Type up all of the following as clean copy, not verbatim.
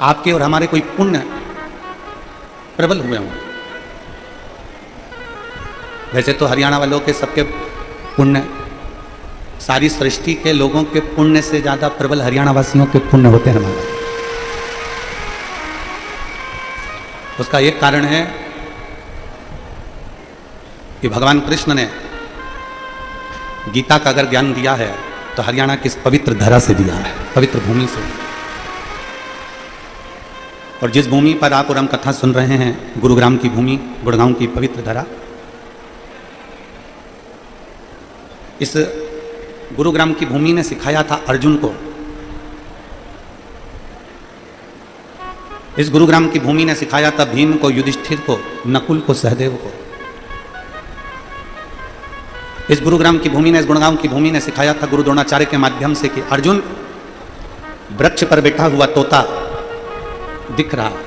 आपके और हमारे कोई पुण्य प्रबल हुए हों। वैसे तो हरियाणा वालों के सबके पुण्य, सारी सृष्टि के लोगों के पुण्य से ज्यादा प्रबल हरियाणा वासियों के पुण्य होते हैं हमारे। उसका एक कारण है कि भगवान कृष्ण ने गीता का अगर ज्ञान दिया है तो हरियाणा की इस पवित्र धरा से दिया है, पवित्र भूमि से। और जिस भूमि पर आप और हम कथा सुन रहे हैं, गुरुग्राम की भूमि, गुड़गांव की पवित्र धरा, इस गुरुग्राम की भूमि ने सिखाया था अर्जुन को, इस गुरुग्राम की भूमि ने सिखाया था भीम को, युधिष्ठिर को, नकुल को, सहदेव को। इस गुरुग्राम की भूमि ने, इस गुड़गांव की भूमि ने सिखाया था गुरु द्रोणाचार्य के माध्यम से कि अर्जुन, वृक्ष पर बैठा हुआ तोता दिख रहा है,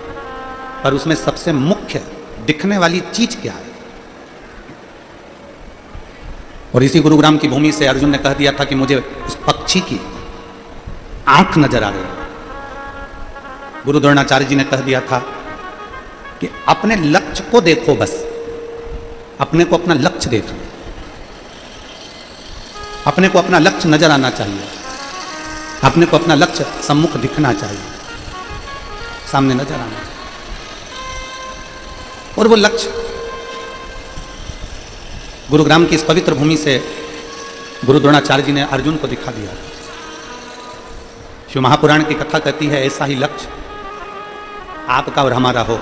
पर उसमें सबसे मुख्य दिखने वाली चीज क्या है? और इसी गुरुग्राम की भूमि से अर्जुन ने कह दिया था कि मुझे उस पक्षी की आंख नजर आ रही है। गुरु द्रोणाचार्य जी ने कह दिया था कि अपने लक्ष्य को देखो, बस अपने को अपना लक्ष्य देखो, अपने को अपना लक्ष्य नजर आना चाहिए, अपने को अपना लक्ष्य सम्मुख दिखना चाहिए, सामने नजर आना चाहिए। और वो लक्ष्य गुरुग्राम की इस पवित्र भूमि से गुरु द्रोणाचार्य जी ने अर्जुन को दिखा दिया। शिव महापुराण की कथा कहती है ऐसा ही लक्ष्य आपका और हमारा हो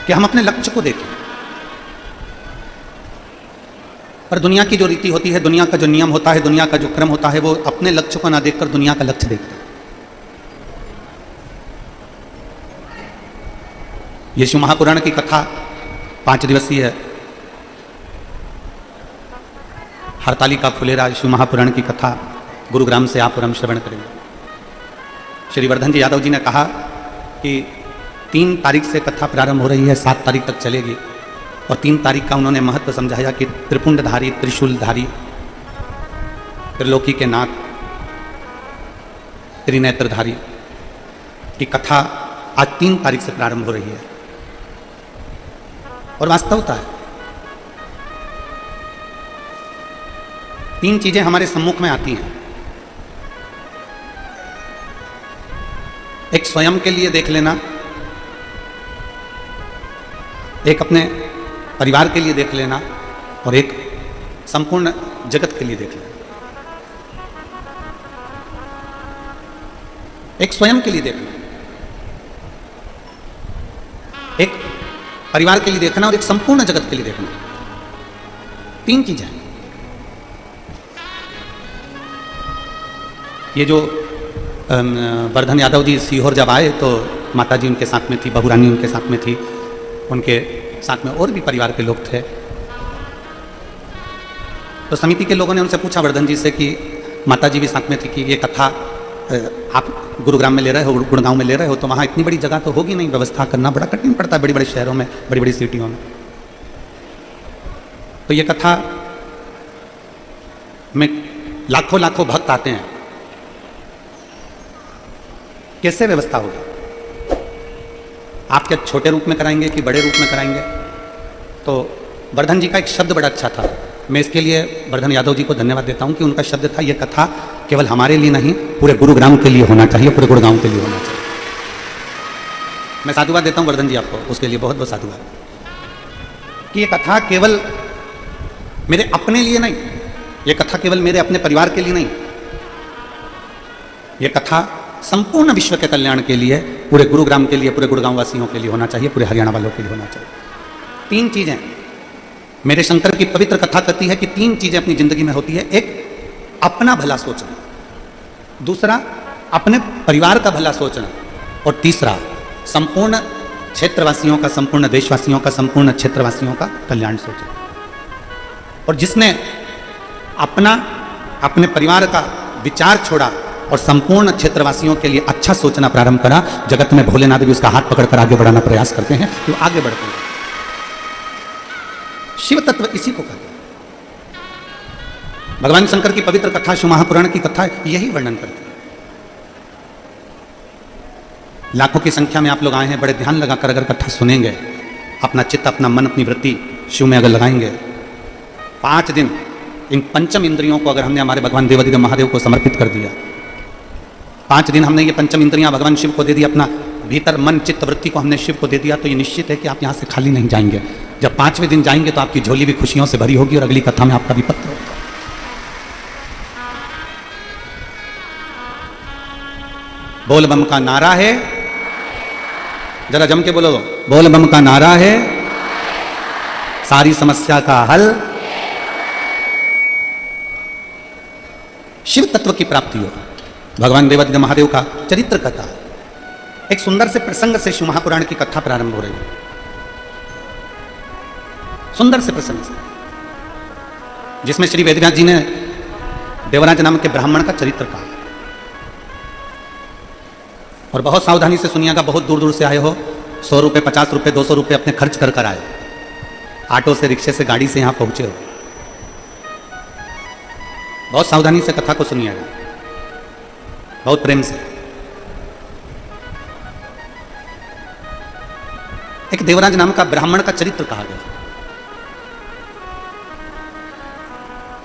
कि हम अपने लक्ष्य को देखें। पर दुनिया की जो रीति होती है, दुनिया का जो नियम होता है, दुनिया का जो क्रम होता है, वो अपने लक्ष्य को ना देखकर दुनिया का लक्ष्य देखता है। ये शिव महापुराण की कथा 5 दिवसीय है। हरतालिका फुलेरा शिव महापुराण की कथा गुरुग्राम से आप और हम श्रवण करेंगे। श्री वर्धन जी यादव जी ने कहा कि 3 तारीख से कथा प्रारंभ हो रही है, 7 तारीख तक चलेगी। और 3 तारीख का उन्होंने महत्व समझाया कि त्रिपुंडधारी, त्रिशूलधारी, त्रिलोकी के नाथ, त्रिनेत्रधारी की कथा आज 3 तारीख से प्रारंभ हो रही है। और वास्तवता है 3 चीजें हमारे सम्मुख में आती हैं। एक स्वयं के लिए देख लेना, एक अपने परिवार के लिए देख लेना, और एक संपूर्ण जगत के लिए देख लेना। एक स्वयं के लिए देखना, एक परिवार के लिए देखना, और एक संपूर्ण जगत के लिए देखना। 3 चीजें। ये जो वर्धन यादव जी सीहोर जब आए तो माता जी उनके साथ में थी, बहू रानी उनके साथ में थी, उनके साथ में और भी परिवार के लोग थे। तो समिति के लोगों ने उनसे पूछा वर्धन जी से कि माता जी भी साथ में थी कि ये कथा आप गुरुग्राम में ले रहे हो, गुड़गांव में ले रहे हो, तो वहाँ इतनी बड़ी जगह तो होगी नहीं, व्यवस्था करना बड़ा कठिन पड़ता है बड़े बड़े शहरों में, बड़ी बड़ी सिटियों में। तो ये कथा में लाखों लाखों भक्त आते हैं, कैसे व्यवस्था होगी? आप क्या छोटे रूप में कराएंगे कि बड़े रूप में कराएंगे? तो वर्धन जी का एक शब्द बड़ा अच्छा था, मैं इसके लिए वर्धन यादव जी को धन्यवाद देता हूं कि उनका शब्द था, यह कथा केवल हमारे लिए नहीं, पूरे गुरुग्राम के लिए होना चाहिए, पूरे गुड़गांव के लिए होना चाहिए। मैं साधुवाद देता हूं वर्धन जी आपको, उसके लिए बहुत बहुत साधुवाद कि यह कथा केवल मेरे अपने लिए नहीं, यह कथा केवल मेरे अपने परिवार के लिए नहीं, यह कथा संपूर्ण विश्व के कल्याण के लिए, पूरे गुरुग्राम के लिए, पूरे गुड़गांव वासियों के लिए होना चाहिए, पूरे हरियाणा वालों के लिए होना चाहिए। 3 चीजें मेरे शंकर की पवित्र कथा कहती है कि 3 चीजें अपनी जिंदगी में होती है। एक, अपना भला सोचना, दूसरा अपने परिवार का भला सोचना, और तीसरा संपूर्ण क्षेत्रवासियों का, संपूर्ण देशवासियों का, संपूर्ण क्षेत्रवासियों का कल्याण सोचना। और जिसने अपने परिवार का विचार छोड़ा और संपूर्ण क्षेत्रवासियों के लिए अच्छा सोचना प्रारंभ करा, जगत में भोलेनाथ भी उसका हाथ पकड़कर आगे बढ़ाना प्रयास करते हैं, तो आगे बढ़ते हैं। शिव तत्व इसी को कहते हैं। भगवान शंकर की पवित्र कथा, शिव महापुराण की कथा यही वर्णन करती है। लाखों की संख्या में आप लोग आए हैं, बड़े ध्यान लगाकर अगर कथा सुनेंगे, अपना चित्त, अपना मन, अपनी वृत्ति शिव में अगर लगाएंगे, 5 दिन इन पंचम इंद्रियों को अगर हमने हमारे भगवान देवाधिदेव महादेव को समर्पित कर दिया, 5 दिन हमने ये पंचम इंद्रियां भगवान शिव को दे दिया, अपना भीतर मन चित्त वृत्ति को हमने शिव को दे दिया, तो ये निश्चित है कि आप यहाँ से खाली नहीं जाएंगे। जब 5वें दिन जाएंगे तो आपकी झोली भी खुशियों से भरी होगी और अगली कथा में आपका भी पत्र होगा। बोल बम का नारा है, जरा जम के बोलो, बोल बम का नारा है, सारी समस्या का हल, शिव तत्व की प्राप्ति हो। भगवान देवाधिदेव महादेव का चरित्र कथा, एक सुंदर से प्रसंग से शिव महापुराण की कथा प्रारंभ हो रही है। सुंदर से प्रसंग से, जिसमें श्री वेदव्यास जी ने देवराज नाम के ब्राह्मण का चरित्र कहा। और बहुत सावधानी से सुनिएगा, बहुत दूर दूर से आए हो, 100 रुपये, 50 रुपये, 200 रुपये अपने खर्च कर कर आए, ऑटो से, रिक्शे से, गाड़ी से यहां पहुंचे हो। बहुत सावधानी से कथा को सुनिएगा, बहुत प्रेम से। एक देवराज नाम का ब्राह्मण का चरित्र कहा गया,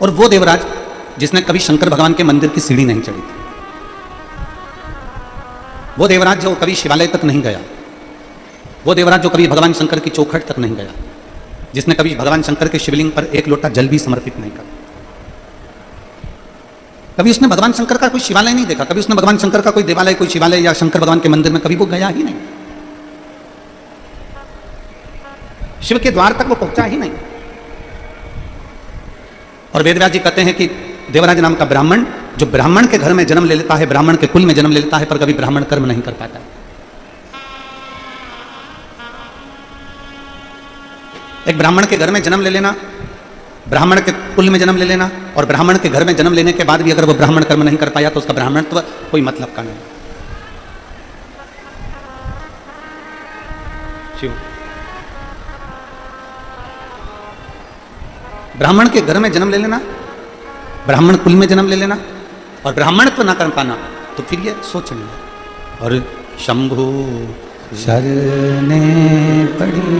और वो देवराज जिसने कभी शंकर भगवान के मंदिर की सीढ़ी नहीं चढ़ी थी, वो देवराज जो कभी शिवालय तक नहीं गया, वो देवराज जो कभी भगवान शंकर की चौखट तक नहीं गया, जिसने कभी भगवान शंकर के शिवलिंग पर एक लोटा जल भी समर्पित नहीं करा, कभी उसने भगवान शंकर का कोई शिवालय नहीं देखा, कभी उसने भगवान शंकर का कोई देवालय, कोई शिवालय या शंकर भगवान के मंदिर में कभी वो गया ही नहीं, शिव के द्वार तक वो पहुंचा ही नहीं। और वेदव्यास जी कहते हैं कि देवराज नाम का ब्राह्मण, जो ब्राह्मण के घर में जन्म ले लेता है, ब्राह्मण के कुल में जन्म ले लेता है, पर कभी ब्राह्मण कर्म नहीं कर पाता। एक ब्राह्मण के घर में जन्म ले लेना, ब्राह्मण के कुल में जन्म ले लेना, और ब्राह्मण के घर में जन्म लेने के बाद भी अगर वो ब्राह्मण कर्म नहीं कर पाया तो उसका ब्राह्मणत्व कोई मतलब का नहीं। शिव ब्राह्मण के घर में जन्म ले लेना, ब्राह्मण कुल में जन्म ले लेना और ब्राह्मणत्व ना कर पाना, तो फिर ये सोच लिया। और शंभु शरणे पड़ी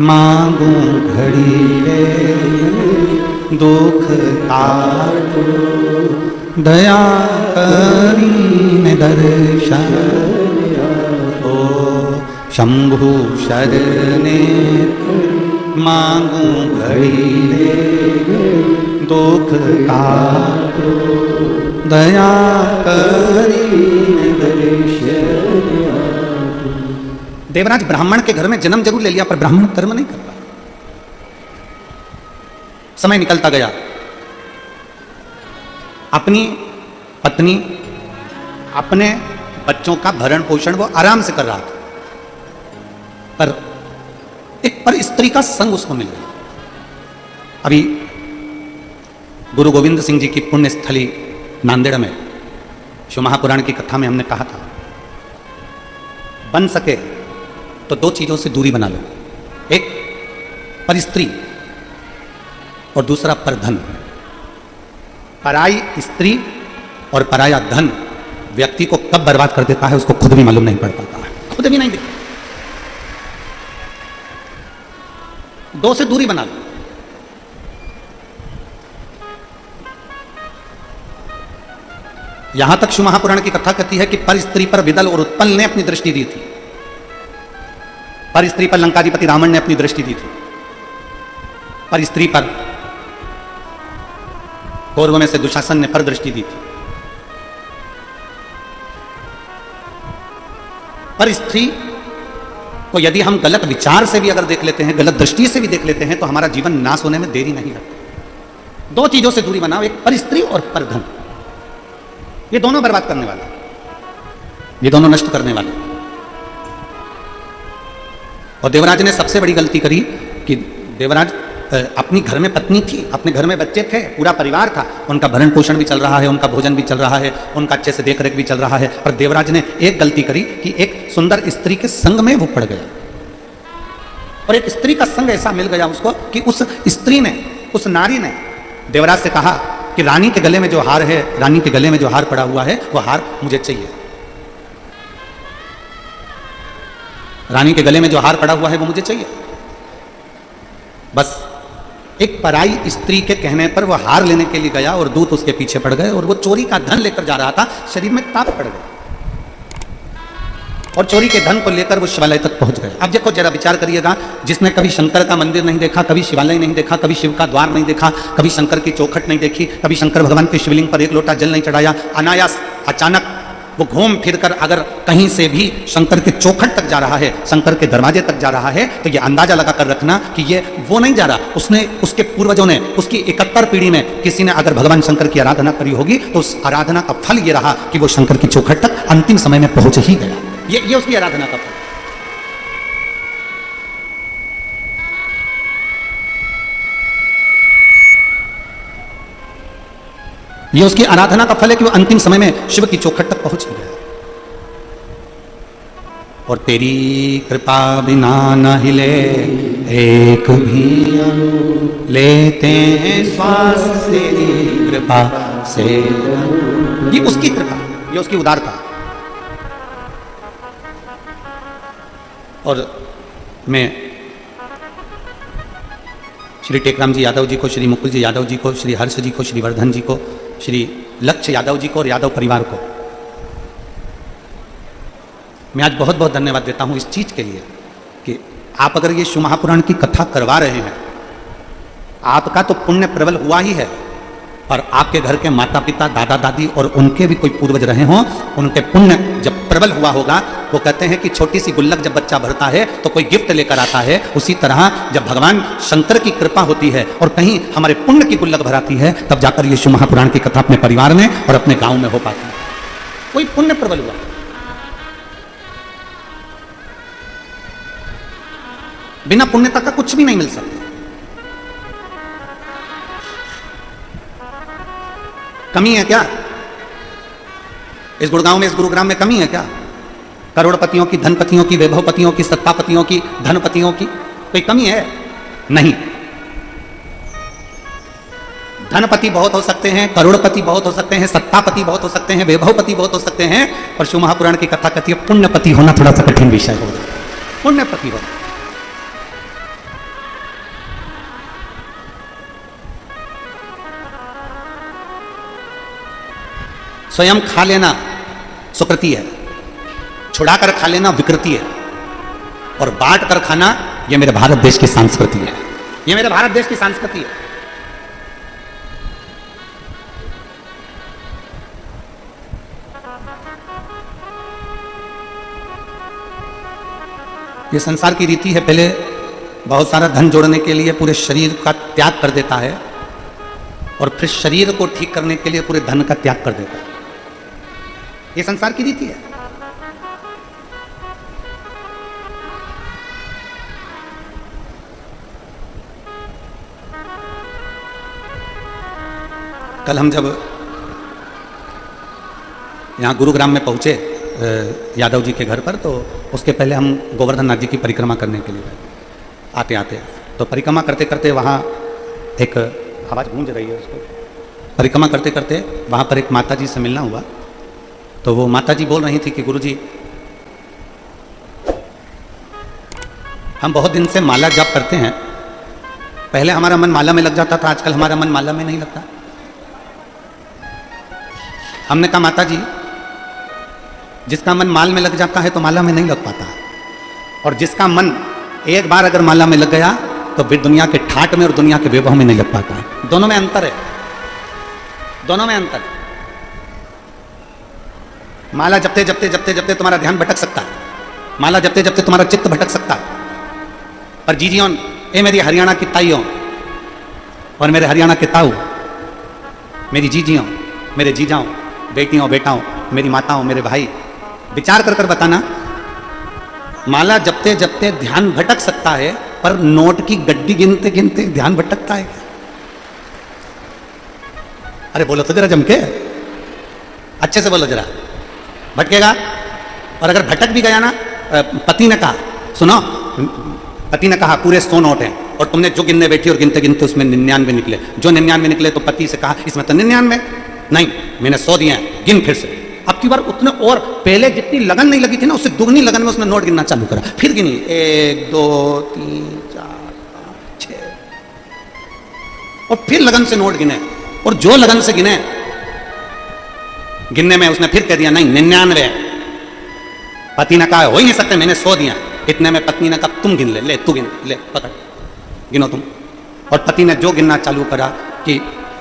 मांगू घड़ी रे, दुख काटो दया करीने दर्शन ओ, शंभु शरणे मांगू घड़ी रे, दुख काटो दया करीने दर्शन। देवराज ब्राह्मण के घर में जन्म जरूर ले लिया, पर ब्राह्मण कर्म नहीं कर पाया। समय निकलता गया, अपनी पत्नी, अपने बच्चों का भरण पोषण वो आराम से कर रहा था, पर एक पर स्त्री का संग उसको मिल गया। अभी गुरु गोविंद सिंह जी की पुण्य स्थली नांदेड़ में शिव महापुराण की कथा में हमने कहा था, बन सके तो 2 चीजों से दूरी बना लो, एक पर स्त्री और दूसरा पर धन। पराई स्त्री और पराया धन व्यक्ति को कब बर्बाद कर देता है उसको खुद भी मालूम नहीं पड़ पाता है, खुद भी नहीं दिखता। 2 से दूरी बना लो। यहां तक शिव महापुराण की कथा कहती है कि पर स्त्री पर विदल और उत्पल ने अपनी दृष्टि दी थी, पर स्त्री पर लंकाधिपति रावण ने अपनी दृष्टि दी थी, पर स्त्री पर कौरव में से दुशासन ने पर दृष्टि दी थी। पर स्त्री को यदि हम गलत विचार से भी अगर देख लेते हैं, गलत दृष्टि से भी देख लेते हैं, तो हमारा जीवन नाश होने में देरी नहीं लगती। 2 चीजों से दूरी बनाओ, एक पर स्त्री और पर धन। ये दोनों बर्बाद करने वाले, ये दोनों नष्ट करने वाले। और देवराज ने सबसे बड़ी गलती करी कि देवराज अपनी घर में पत्नी थी, अपने घर में बच्चे थे, पूरा परिवार था, उनका भरण पोषण भी चल रहा है, उनका भोजन भी चल रहा है, उनका अच्छे से देख रेख भी चल रहा है। और देवराज ने एक गलती करी कि एक सुंदर स्त्री के संग में वो पड़ गया, और एक स्त्री का संग ऐसा मिल गया उसको कि उस स्त्री ने, उस नारी ने देवराज से कहा कि रानी के गले में जो हार है, रानी के गले में जो हार पड़ा हुआ है, वो हार मुझे चाहिए। रानी के गले में जो हार पड़ा हुआ है वो मुझे चाहिए। बस एक पराई स्त्री के कहने पर वह हार लेने के लिए गया और दूत उसके पीछे पड़ गए और वो चोरी का धन लेकर जा रहा था, शरीर में ताप पड़ गए और चोरी के धन को लेकर वो शिवालय तक पहुंच गए। अब देखो जरा विचार करिएगा, जिसने कभी शंकर का मंदिर नहीं देखा, कभी शिवालय नहीं देखा, कभी शिव का द्वार नहीं देखा, कभी शंकर की चौखट नहीं देखी, कभी शंकर भगवान के शिवलिंग पर एक लोटा जल नहीं चढ़ाया, अनायास अचानक वो घूम फिर कर अगर कहीं से भी शंकर के चौखट तक जा रहा है, शंकर के दरवाजे तक जा रहा है, तो ये अंदाजा लगा कर रखना कि ये वो नहीं जा रहा, उसने, उसके पूर्वजों ने, उसकी 71 पीढ़ी में किसी ने अगर भगवान शंकर की आराधना करी होगी तो उस आराधना का फल ये रहा कि वो शंकर की चौखट तक अंतिम समय में पहुंच ही गया। ये उसकी आराधना का फल। ये उसकी आराधना का फल है कि वो अंतिम समय में शिव की चौखट तक पहुंच गया। और तेरी कृपा बिना न हिले एक भी अणु, लेते हैं श्वास तेरी कृपा से। ये उसकी कृपा, ये उसकी उदारता। और मैं श्री टेकराम जी यादव जी को, श्री मुकुल जी यादव जी को, श्री हर्ष जी को, श्री वर्धन जी को, श्री लक्ष्य यादव जी को और यादव परिवार को मैं आज बहुत बहुत धन्यवाद देता हूं इस चीज के लिए कि आप अगर ये शिव महापुराण की कथा करवा रहे हैं, आपका तो पुण्य प्रबल हुआ ही है, और आपके घर के माता पिता, दादा दादी और उनके भी कोई पूर्वज रहे हों, उनके पुण्य जब प्रबल हुआ होगा। वो कहते हैं कि छोटी सी गुल्लक जब बच्चा भरता है तो कोई गिफ्ट लेकर आता है, उसी तरह जब भगवान शंकर की कृपा होती है और कहीं हमारे पुण्य की गुल्लक भराती है, तब जाकर ये शिव महापुराण की कथा अपने परिवार में और अपने गांव में हो पाती है। कोई पुण्य प्रबल हुआ। बिना पुण्यता का कुछ भी नहीं मिल सकता। कमी है क्या इस गुड़गांव में, इस गुरुग्राम में कमी है क्या? करोड़पतियों की, धनपतियों की, वैभवपतियों की, सत्तापतियों की, धनपतियों की कोई कमी है? नहीं। धनपति बहुत हो सकते हैं, करोड़पति बहुत हो सकते हैं, सत्तापति बहुत हो सकते हैं, वैभवपति बहुत हो सकते हैं, और शिव महापुराण की कथा कहती है पुण्यपति होना थोड़ा सा कठिन विषय होगा। पुण्यपति होना। स्वयं खा लेना सुकृति है, छुड़ाकर खा लेना विकृति है, और बांट कर खाना यह मेरे भारत देश की संस्कृति है। यह मेरे भारत देश की संस्कृति है। यह संसार की रीति है, पहले बहुत सारा धन जोड़ने के लिए पूरे शरीर का त्याग कर देता है, और फिर शरीर को ठीक करने के लिए पूरे धन का त्याग कर देता है। ये संसार की रीति है। कल हम जब यहां गुरुग्राम में पहुंचे यादव जी के घर पर, तो उसके पहले हम गोवर्धन नाथ जी की परिक्रमा करने के लिए गए। आते आते तो परिक्रमा करते करते वहां एक आवाज गूंज रही है, उसको परिक्रमा करते करते वहां पर एक माता जी से मिलना हुआ। तो वो माता जी बोल रही थी कि गुरुजी, हम बहुत दिन से माला जप करते हैं, पहले हमारा मन माला में लग जाता था, आजकल हमारा मन माला में नहीं लगता। हमने कहा माता जी, जिसका मन माल में लग जाता है तो माला में नहीं लग पाता, और जिसका मन एक बार अगर माला में लग गया तो फिर दुनिया के ठाट में और दुनिया के वैभव में नहीं लग पाता। दोनों में अंतर है, दोनों में अंतर है। माला जपते जपते जपते जपते तुम्हारा ध्यान भटक सकता है, माला जपते जपते तुम्हारा चित्त भटक सकता है। पर जीजियों, ए मेरी हरियाणा की ताइयों और मेरे हरियाणा के ताऊ, मेरी जीजियों, मेरे जीजाओं, बेटियों, बेटाओं, मेरी माताओं, मेरे भाई, विचार कर कर बताना, माला जपते जपते ध्यान भटक सकता है, पर नोट की गड्डी गिनते गिनते ध्यान भटकता है? अरे बोलो तो जरा जम के, अच्छे से बोलो जरा। भटकेगा? और अगर भटक भी गया ना, पति ने कहा, सुनो, पति ने कहा पूरे 100 नोट हैं, और तुमने जो गिनने बैठी और गिनते गिनते उसमें 99 निकले। जो 99 निकले तो पति से कहा इसमें तो 99 नहीं, मैंने 100 दिए हैं, गिन फिर से। अब की बार उतने और पहले जितनी लगन नहीं लगी थी ना, उससे दुगनी लगन में उसने नोट गिनना चालू करा। फिर गिनी 1 2 3 4 5 6 और फिर लगन से नोट गिने। और जो लगन से गिने, गिनने में उसने फिर कह दिया नहीं 99। पति ने कहा हो ही नहीं सकते, मैंने 100 दिया। इतने में पत्नी ने कहा तुम गिन ले, तू गिन ले, पकड़ गिनो तुम। और पति ने जो गिनना चालू करा कि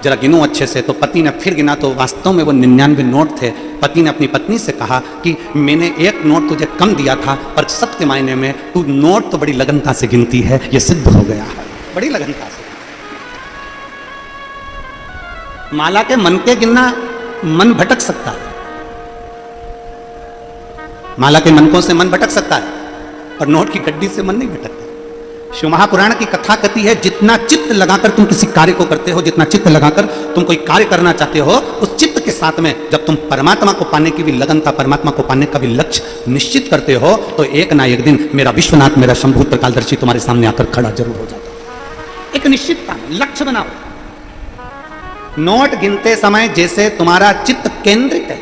जरा गिनो अच्छे से, तो पति ने फिर गिना तो वास्तव में वो 99 नोट थे। पति ने अपनी पत्नी से कहा कि मैंने एक नोट तुझे कम दिया था, पर सत्य मायने में तू नोट तो बड़ी लगनता से गिनती है, ये सिद्ध हो गया है, बड़ी लगनता से। माला के मन के गिनना, मन भटक सकता है, माला के मनकों से मन भटक सकता है, पर नोट की गड्डी से मन नहीं भटकता। शिव महापुराण की कथा कहती है जितना चित्त लगाकर तुम किसी कार्य को करते हो, जितना चित्त लगाकर तुम कोई कार्य करना चाहते हो, उस चित्त के साथ में जब तुम परमात्मा को पाने की भी लगनता, परमात्मा को पाने का भी लक्ष्य निश्चित करते हो, तो एक ना एक दिन मेरा विश्वनाथ, मेरा शंभू त्रिकालदर्शी तुम्हारे सामने आकर खड़ा जरूर हो जाता है। एक निश्चितता, लक्ष्य बनाओ। नोट गिनते समय जैसे तुम्हारा चित्त केंद्रित है,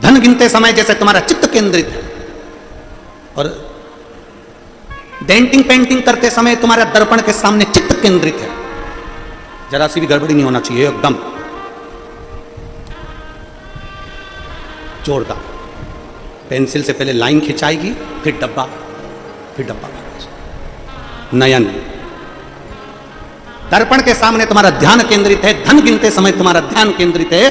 धन गिनते समय जैसे तुम्हारा चित्त केंद्रित है, और डेंटिंग पेंटिंग करते समय तुम्हारा दर्पण के सामने चित्त केंद्रित है, जरा सी भी गड़बड़ी नहीं होना चाहिए, एकदम जोरदार। पेंसिल से पहले लाइन खिंचाएगी, फिर डब्बा, फिर डब्बा। नयन, दर्पण के सामने तुम्हारा ध्यान केंद्रित है, धन गिनते समय तुम्हारा ध्यान केंद्रित है,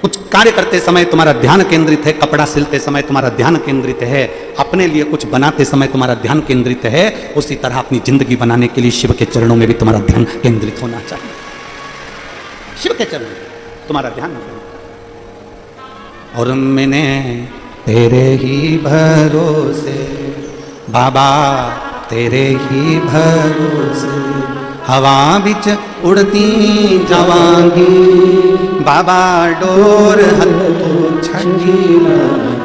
कुछ कार्य करते समय तुम्हारा ध्यान केंद्रित है, कपड़ा सिलते समय तुम्हारा ध्यान केंद्रित है, अपने लिए कुछ बनाते समय तुम्हारा ध्यान केंद्रित है। उसी तरह अपनी जिंदगी बनाने के लिए शिव के चरणों में भी तुम्हारा ध्यान केंद्रित होना चाहिए। शिव के चरणों में तुम्हारा ध्यान और मैंने तेरे ही भरोसे बाबा, तेरे ही भरोसे हवा बिच उड़ती जावांगी बाबा, डोर हथों छड़ी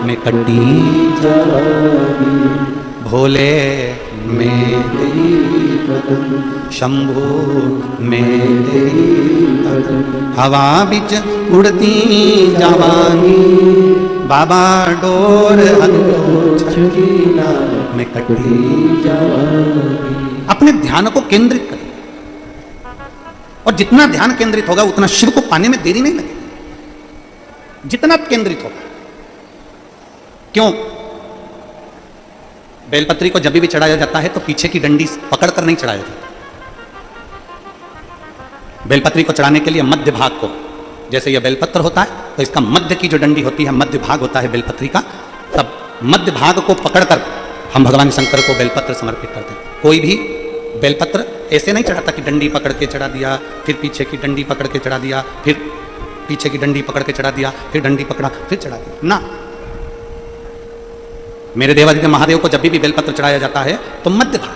में कटी जावांगी, भोले मैं तेरी कदम, शंभू मैं तेरी कदम, हवा बिच उड़ती जावांगी बाबा, डोर हथों छड़ी में कटी जावांगी। अपने ध्यान को केंद्रित करें, और जितना ध्यान केंद्रित होगा उतना शिव को पाने में देरी नहीं लगेगी, जितना केंद्रित होगा। क्यों? बेलपत्री को जब भी चढ़ाया जाता है तो पीछे की डंडी पकड़कर नहीं चढ़ाया जाता। बेलपत्री को चढ़ाने के लिए मध्य भाग को, जैसे यह बेलपत्र होता है तो इसका मध्य की जो डंडी होती है, मध्य भाग होता है बेलपत्री का, तब मध्य भाग को पकड़कर हम भगवान शंकर को बेलपत्र समर्पित करते हैं। कोई भी बेलपत्र ऐसे नहीं चढ़ाता कि डंडी पकड़ के चढ़ा दिया, फिर पीछे की डंडी पकड़ के चढ़ा दिया, फिर पीछे की डंडी पकड़ के चढ़ा दिया, फिर डंडी पकड़ा, फिर चढ़ा दिया ना। मेरे देवादिदेव महादेव को जब भी बेलपत्र चढ़ाया जाता है तो मध्य भाग,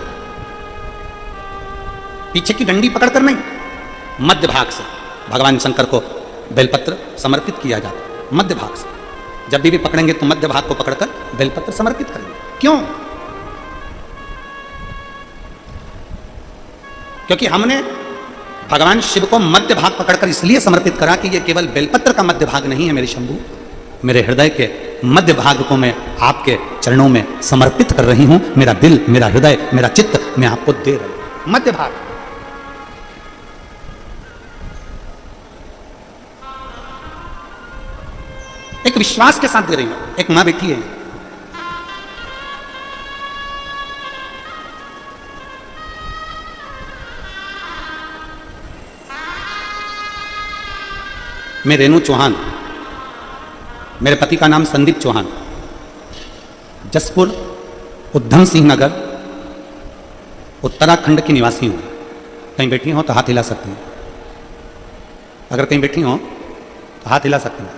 पीछे की डंडी पकड़कर नहीं, मध्य भाग से भगवान शंकर को बेलपत्र समर्पित किया जाता है। मध्य भाग से जब भी पकड़ेंगे तो मध्य भाग को पकड़कर बेलपत्र समर्पित करेंगे। क्यों? क्योंकि हमने भगवान शिव को मध्य भाग पकड़कर इसलिए समर्पित करा कि यह केवल बेलपत्र का मध्य भाग नहीं है मेरे शंभू, मेरे हृदय के मध्य भाग को मैं आपके चरणों में समर्पित कर रही हूं। मेरा दिल, मेरा हृदय, मेरा चित्त मैं आपको दे रही हूं। मध्य भाग, एक विश्वास के साथ दे रही हूं। एक मां बैठी है, मैं रेणु चौहान, मेरे पति का नाम संदीप चौहान, जसपुर उधम सिंह नगर उत्तराखंड की निवासी हूं। कहीं बैठी हो तो हाथ हिला सकते हैं, अगर कहीं बैठी हो तो हाथ हिला सकते हैं,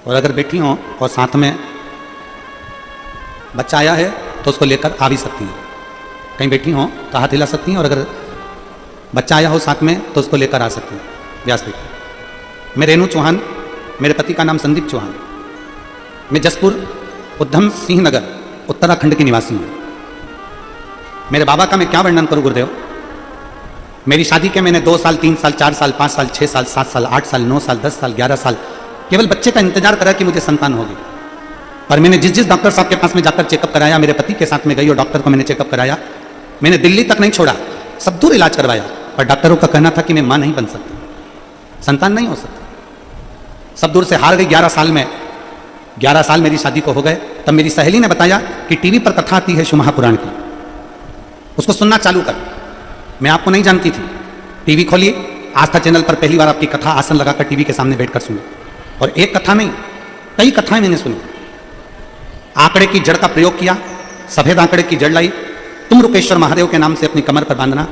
और अगर बैठी हो और साथ में बच्चा आया है तो उसको लेकर आ भी सकती हैं। कहीं बैठी हो तो हाथ हिला सकती हैं, और अगर बच्चा आया हो साथ में तो उसको लेकर आ सकती हैं। व्यास देखिए, मैं रेणु चौहान, मेरे पति का नाम संदीप चौहान, मैं जसपुर उधम सिंह नगर उत्तराखंड की निवासी हूँ। मेरे बाबा का मैं क्या वर्णन करूँ गुरुदेव? मेरी शादी के मैंने 2 साल, 3 साल, 4 साल, 5 साल, 6 साल, 7 साल, 8 साल, 9 साल, 10 साल, 11 साल केवल बच्चे का इंतजार करा कि मुझे संतान होगी। और मैंने जिस डॉक्टर साहब के पास में जाकर चेकअप कराया, मेरे पति के साथ में गई और डॉक्टर को मैंने चेकअप कराया, मैंने दिल्ली तक नहीं छोड़ा, सब दूर इलाज करवाया, पर डॉक्टरों का कहना था कि मैं मां नहीं बन सकती, संतान नहीं हो सकती। सब दूर से हार गई। 11 साल में 11 साल मेरी शादी को हो गए। तब मेरी सहेली ने बताया कि टीवी पर कथा आती है शिव महापुराण की, उसको सुनना चालू कर। मैं आपको नहीं जानती थी। टीवी खोलिए, आस्था चैनल पर पहली बार आपकी कथा आसन लगाकर टीवी के सामने बैठकर सुनी। और एक कथा नहीं, कई कथाएं मैंने सुनी। आंकड़े की जड़ का प्रयोग किया, सफेद आंकड़े की जड़ लाई, तुम रुकेश्वर महादेव के नाम से अपनी कमर पर बांधना।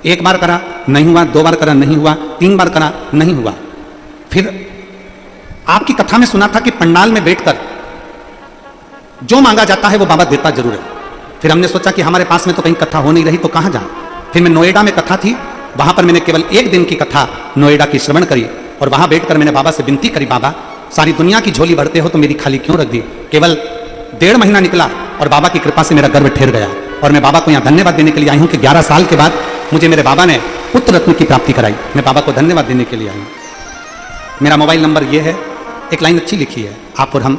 एक बार करा नहीं हुआ, 2 बार करा नहीं हुआ, 3 बार करा नहीं हुआ। फिर आपकी कथा में सुना था कि पंडाल में बैठकर जो मांगा जाता है वो बाबा देता जरूर है। फिर हमने सोचा कि हमारे पास में तो कहीं कथा हो नहीं रही तो कहां जाएं। फिर मैं नोएडा में कथा थी, वहां पर मैंने केवल 1 दिन की कथा नोएडा की श्रवण करी और वहां बैठकर मैंने बाबा से विनती करी, बाबा सारी दुनिया की झोली भरते हो तो मेरी खाली क्यों रख दी। केवल 1.5 महीना निकला और बाबा की कृपा से मेरा गर्भ ठहर गया। और मैं बाबा को यहाँ धन्यवाद देने के लिए आई हूँ कि 11 साल के बाद मुझे मेरे बाबा ने पुत्र रत्न की प्राप्ति कराई। मैं बाबा को धन्यवाद देने के लिए आई हूँ। मेरा मोबाइल नंबर ये है। एक लाइन अच्छी लिखी है, आप और हम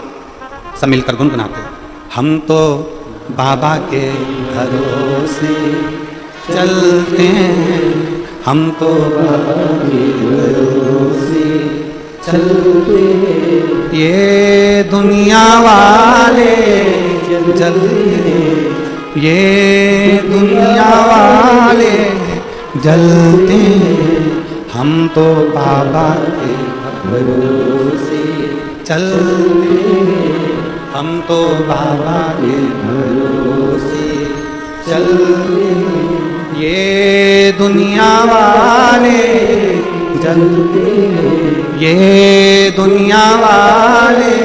सब मिलकर गुनगुनाते हैं। हम तो बाबा के भरोसे चलते हैं, हम तो बाबा के भरोसे चलते हैं। ये दुनिया वाले जलते हैं, ये दुनिया वाले जलते हैं, हम तो बाबा के भरोसे चलते हैं, हम तो बाबा के भरोसे चलते हैं। ये दुनिया वाले जलते हैं, ये दुनिया वाले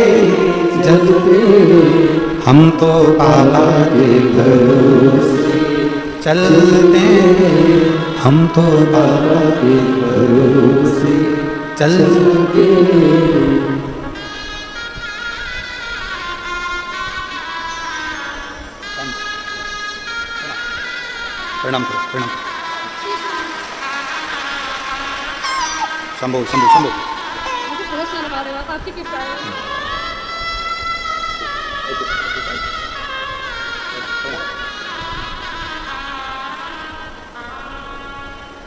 जलते हैं, हम तो बाबा के भरोसे चलते हैं, हम तो बाबा के भरोसे चलते हैं। प्रणाम करो, प्रणाम। शंभो शंभो शंभो। मुझे बहुत शर्म आ रही है, आपकी कृपा है।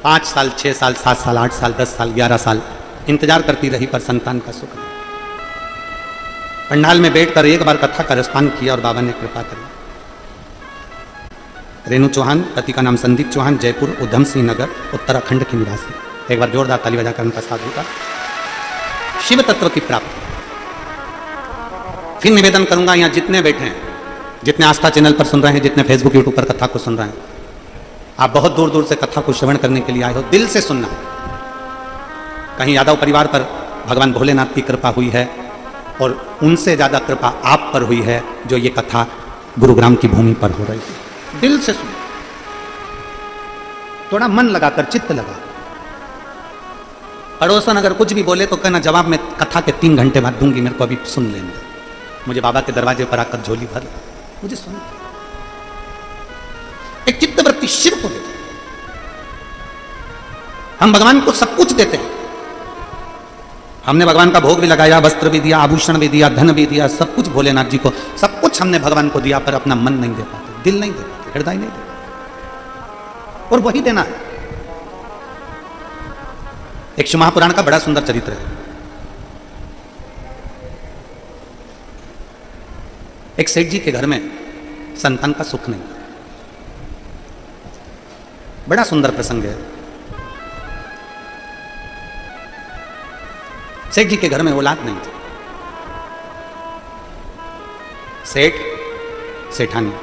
5 साल, 6 साल, 7 साल, 8 साल, 10 साल, 11 साल इंतजार करती रही पर संतान का सुख नहीं। पंडाल में बैठकर एक बार कथा का रसपान किया और बाबा ने कृपा करी। रेणु चौहान, पति का नाम संदीप चौहान, जयपुर उधम सिंह नगर उत्तराखंड के निवासी। एक बार जोरदार ताली बजाकर उनका साधु का शिव तत्व की प्राप्ति। फिर निवेदन करूंगा, यहाँ जितने बैठे हैं, जितने आस्था चैनल पर सुन रहे हैं, जितने फेसबुक यूट्यूब पर कथा को सुन रहे हैं, आप बहुत दूर दूर से कथा को श्रवण करने के लिए आए हो, दिल से सुनना। कहीं यादव परिवार पर भगवान भोलेनाथ की कृपा हुई है और उनसे ज्यादा कृपा आप पर हुई है जो ये कथा गुरुग्राम की भूमि पर हो रही है। दिल से सुनो, थोड़ा मन लगाकर, चित्त लगा। पड़ोसन अगर कुछ भी बोले तो कहना जवाब में कथा के 3 घंटे बाद दूंगी, मेरे को अभी सुन लेने दो। मुझे बाबा के दरवाजे पर आकर झोली भर, मुझे सुन। एक चित्तवृत्ति शिव को देते। हम भगवान को सब कुछ देते हैं। हमने भगवान का भोग भी लगाया, वस्त्र भी दिया, आभूषण भी दिया, धन भी दिया, सब कुछ भोलेनाथ जी को, सब कुछ हमने भगवान को दिया, पर अपना मन नहीं दे पाते, दिल नहीं दे पाते, हृदय नहीं दे पाते। और वही देना है। एक शिव महापुराण का बड़ा सुंदर चरित्र है। एक सेठ जी के घर में संतान का सुख नहीं। बड़ा सुंदर प्रसंग है। सेठ जी के घर में औलाद नहीं थी। सेठ, सेठानी,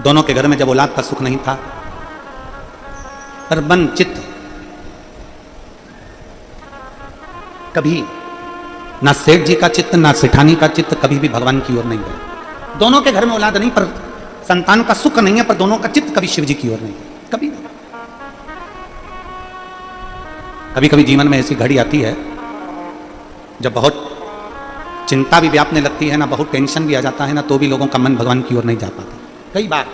दोनों के घर में जब औलाद का सुख नहीं था, पर मन चित्त कभी ना सेठ जी का चित्त ना सेठानी का चित्त कभी भी भगवान की ओर नहीं गया। दोनों के घर में औलाद नहीं, पर संतान का सुख नहीं है, पर दोनों का चित्त कभी शिव जी की ओर नहीं गया, कभी नहीं। कभी कभी जीवन में ऐसी घड़ी आती है जब बहुत चिंता भी व्यापने लगती है ना, बहुत टेंशन भी आ जाता है ना, तो भी लोगों का मन भगवान की ओर नहीं जा पाता। कई बार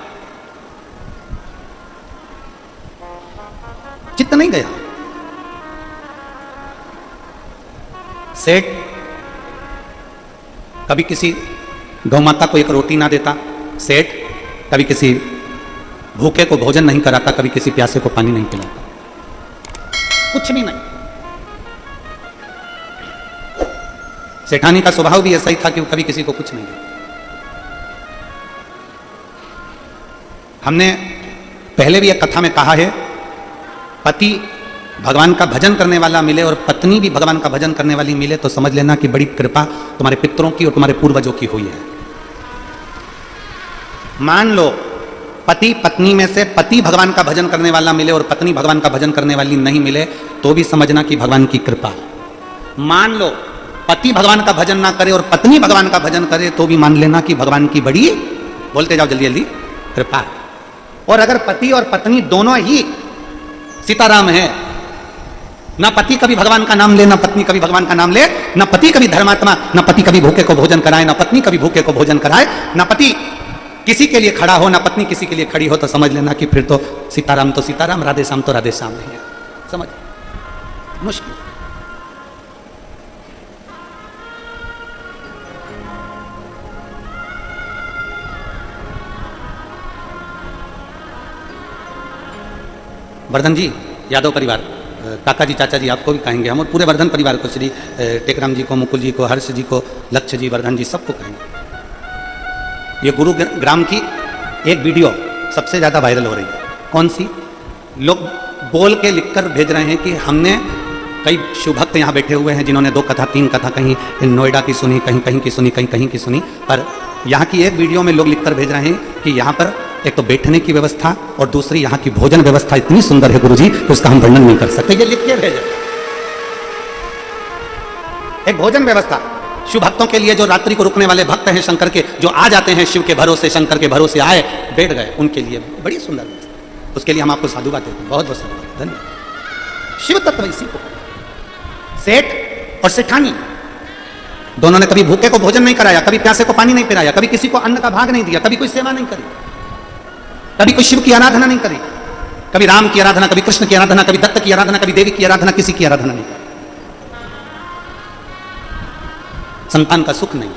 सेठ कभी किसी गौ माता को एक रोटी ना देता, सेठ कभी किसी भूखे को भोजन नहीं कराता, कभी किसी प्यासे को पानी नहीं पिलाता, कुछ भी नहीं। सेठानी का स्वभाव भी ऐसा ही था कि वो कभी किसी को कुछ नहीं देता। हमने पहले भी एक कथा में कहा है, पति भगवान का भजन करने वाला मिले और पत्नी भी भगवान का भजन करने वाली मिले तो समझ लेना कि बड़ी कृपा तुम्हारे पितरों की और तुम्हारे पूर्वजों की हुई है। मान लो पति पत्नी में से पति भगवान का भजन करने वाला मिले और पत्नी भगवान का भजन करने वाली नहीं मिले तो भी समझना कि भगवान की कृपा। मान लो पति भगवान का भजन ना करे और पत्नी भगवान का भजन करे तो भी मान लेना कि भगवान की बड़ी, बोलते जाओ जल्दी जल्दी, कृपा है। और अगर पति और पत्नी दोनों ही सीताराम है, ना पति कभी भगवान का नाम ले, ना पत्नी कभी भगवान का नाम ले, ना पति कभी धर्मात्मा, ना पति कभी भूखे को भोजन कराए, ना पत्नी कभी भूखे को भोजन कराए, ना पति किसी के लिए खड़ा हो, ना पत्नी किसी के लिए खड़ी हो, तो समझ लेना कि फिर तो सीताराम, राधे श्याम तो राधे श्याम नहीं है। समझ मुश्किल। वर्धन जी, यादव परिवार, काका जी, चाचा जी आपको भी कहेंगे हम, और पूरे वर्धन परिवार को, श्री टेकराम जी को, मुकुल जी को, हर्ष जी को, लक्ष्य जी, वर्धन जी, सबको कहेंगे। ये गुरुग्राम की एक वीडियो सबसे ज़्यादा वायरल हो रही है। कौन सी? लोग बोल के लिखकर भेज रहे हैं कि हमने, कई शिव भक्त यहाँ बैठे हुए हैं जिन्होंने 2 कथा 3 कथा कहीं नोएडा की सुनी, कहीं कहीं की सुनी, कहीं कहीं की सुनी, पर यहाँ की एक वीडियो में लोग लिखकर भेज रहे हैं कि यहाँ पर एक तो बैठने की व्यवस्था और दूसरी यहाँ की भोजन व्यवस्था इतनी सुंदर है गुरुजी कि उसका हम वर्णन नहीं कर सकते। ये लिख के भेजे। एक भोजन व्यवस्था शिव भक्तों के लिए, जो रात्रि को रुकने वाले भक्त हैं शंकर के, जो आ जाते हैं शिव के भरोसे, शंकर के भरोसे आए, बैठ गए, उनके लिए बड़ी सुंदर व्यवस्था। उसके लिए हम आपको साधुवाद देते हैं, बहुत बहुत साधुवाद, धन्यवाद। शिव तत्व इसी को, सेठ और सेठानी दोनों ने कभी भूखे को भोजन नहीं कराया, कभी प्यासे को पानी नहीं पिलाया, कभी किसी को अन्न का भाग नहीं दिया, कभी कोई सेवा नहीं करी, कभी कोई शिव की आराधना नहीं करी, कभी राम की आराधना, कभी कृष्ण की आराधना, कभी दत्त की आराधना, कभी देवी की आराधना, किसी की आराधना नहीं करी। संतान का सुख नहीं।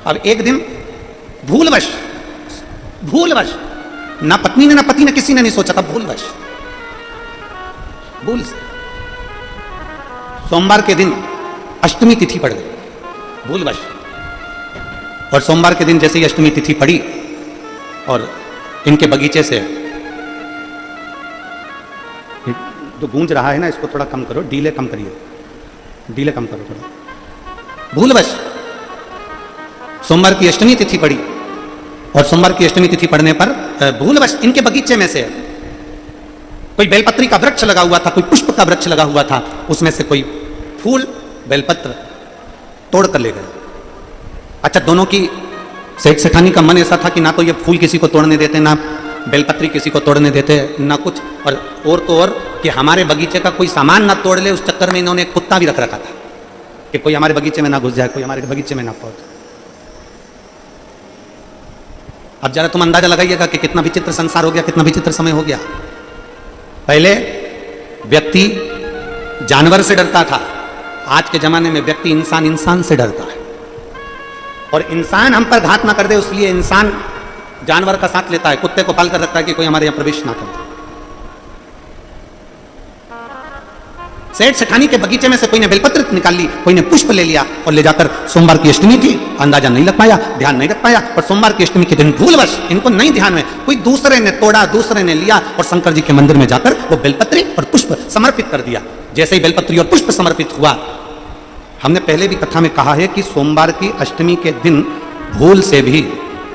अब एक दिन भूलवश ना पत्नी ने, ना पति ने, किसी ने नहीं सोचा था, भूल से सोमवार के दिन अष्टमी तिथि पड़ गई, भूलवश। और सोमवार के दिन जैसे ही अष्टमी तिथि पड़ी और इनके बगीचे से, जो गूंज रहा है ना, इसको थोड़ा कम करो, डीले कम करिए, डीले कम करो थोड़ा। भूलवश सोमवार की अष्टमी तिथि पड़ी और सोमवार की अष्टमी तिथि पड़ने पर भूलवश इनके बगीचे में से कोई बेलपत्री का वृक्ष लगा हुआ था, कोई पुष्प का वृक्ष लगा हुआ था, उसमें से कोई फूल बेलपत्र तोड़ कर ले गए। अच्छा, दोनों की, सेठ सेठानी का मन ऐसा था कि ना तो ये फूल किसी को तोड़ने देते, ना बेलपत्री किसी को तोड़ने देते, ना कुछ, और तो और कि हमारे बगीचे का कोई सामान ना तोड़ ले, उस चक्कर में इन्होंने एक कुत्ता भी रख रखा था कि कोई हमारे बगीचे में ना घुस जाए, कोई हमारे बगीचे में ना पहुंचे। अब जरा तुम अंदाजा लगाइएगा कि कितना विचित्र संसार हो गया, कितना विचित्र समय हो गया। पहले व्यक्ति जानवर से डरता था, आज के जमाने में व्यक्ति इंसान से डरता है। और इंसान हम पर घात ना कर दे, इसलिए इंसान जानवर का साथ लेता है, कुत्ते को पाल कर रखता है कि कोई हमारे यहां प्रवेश ना करे। सेठ सेठानी के बगीचे में से कोई ने बेलपत्र निकाल ली, कोई ने पुष्प ले लिया और ले जाकर, सोमवार की अष्टमी थी, अंदाजा नहीं लग पाया, ध्यान नहीं रख पाया, और सोमवार की अष्टमी के दिन भूलवश, इनको नहीं ध्यान में, कोई दूसरे ने तोड़ा, दूसरे ने लिया और शंकर जी के मंदिर में जाकर वो बेलपत्री और पुष्प समर्पित कर दिया। जैसे ही बेलपत्री और पुष्प समर्पित हुआ, हमने पहले भी कथा में कहा है कि सोमवार की अष्टमी के दिन भूल से भी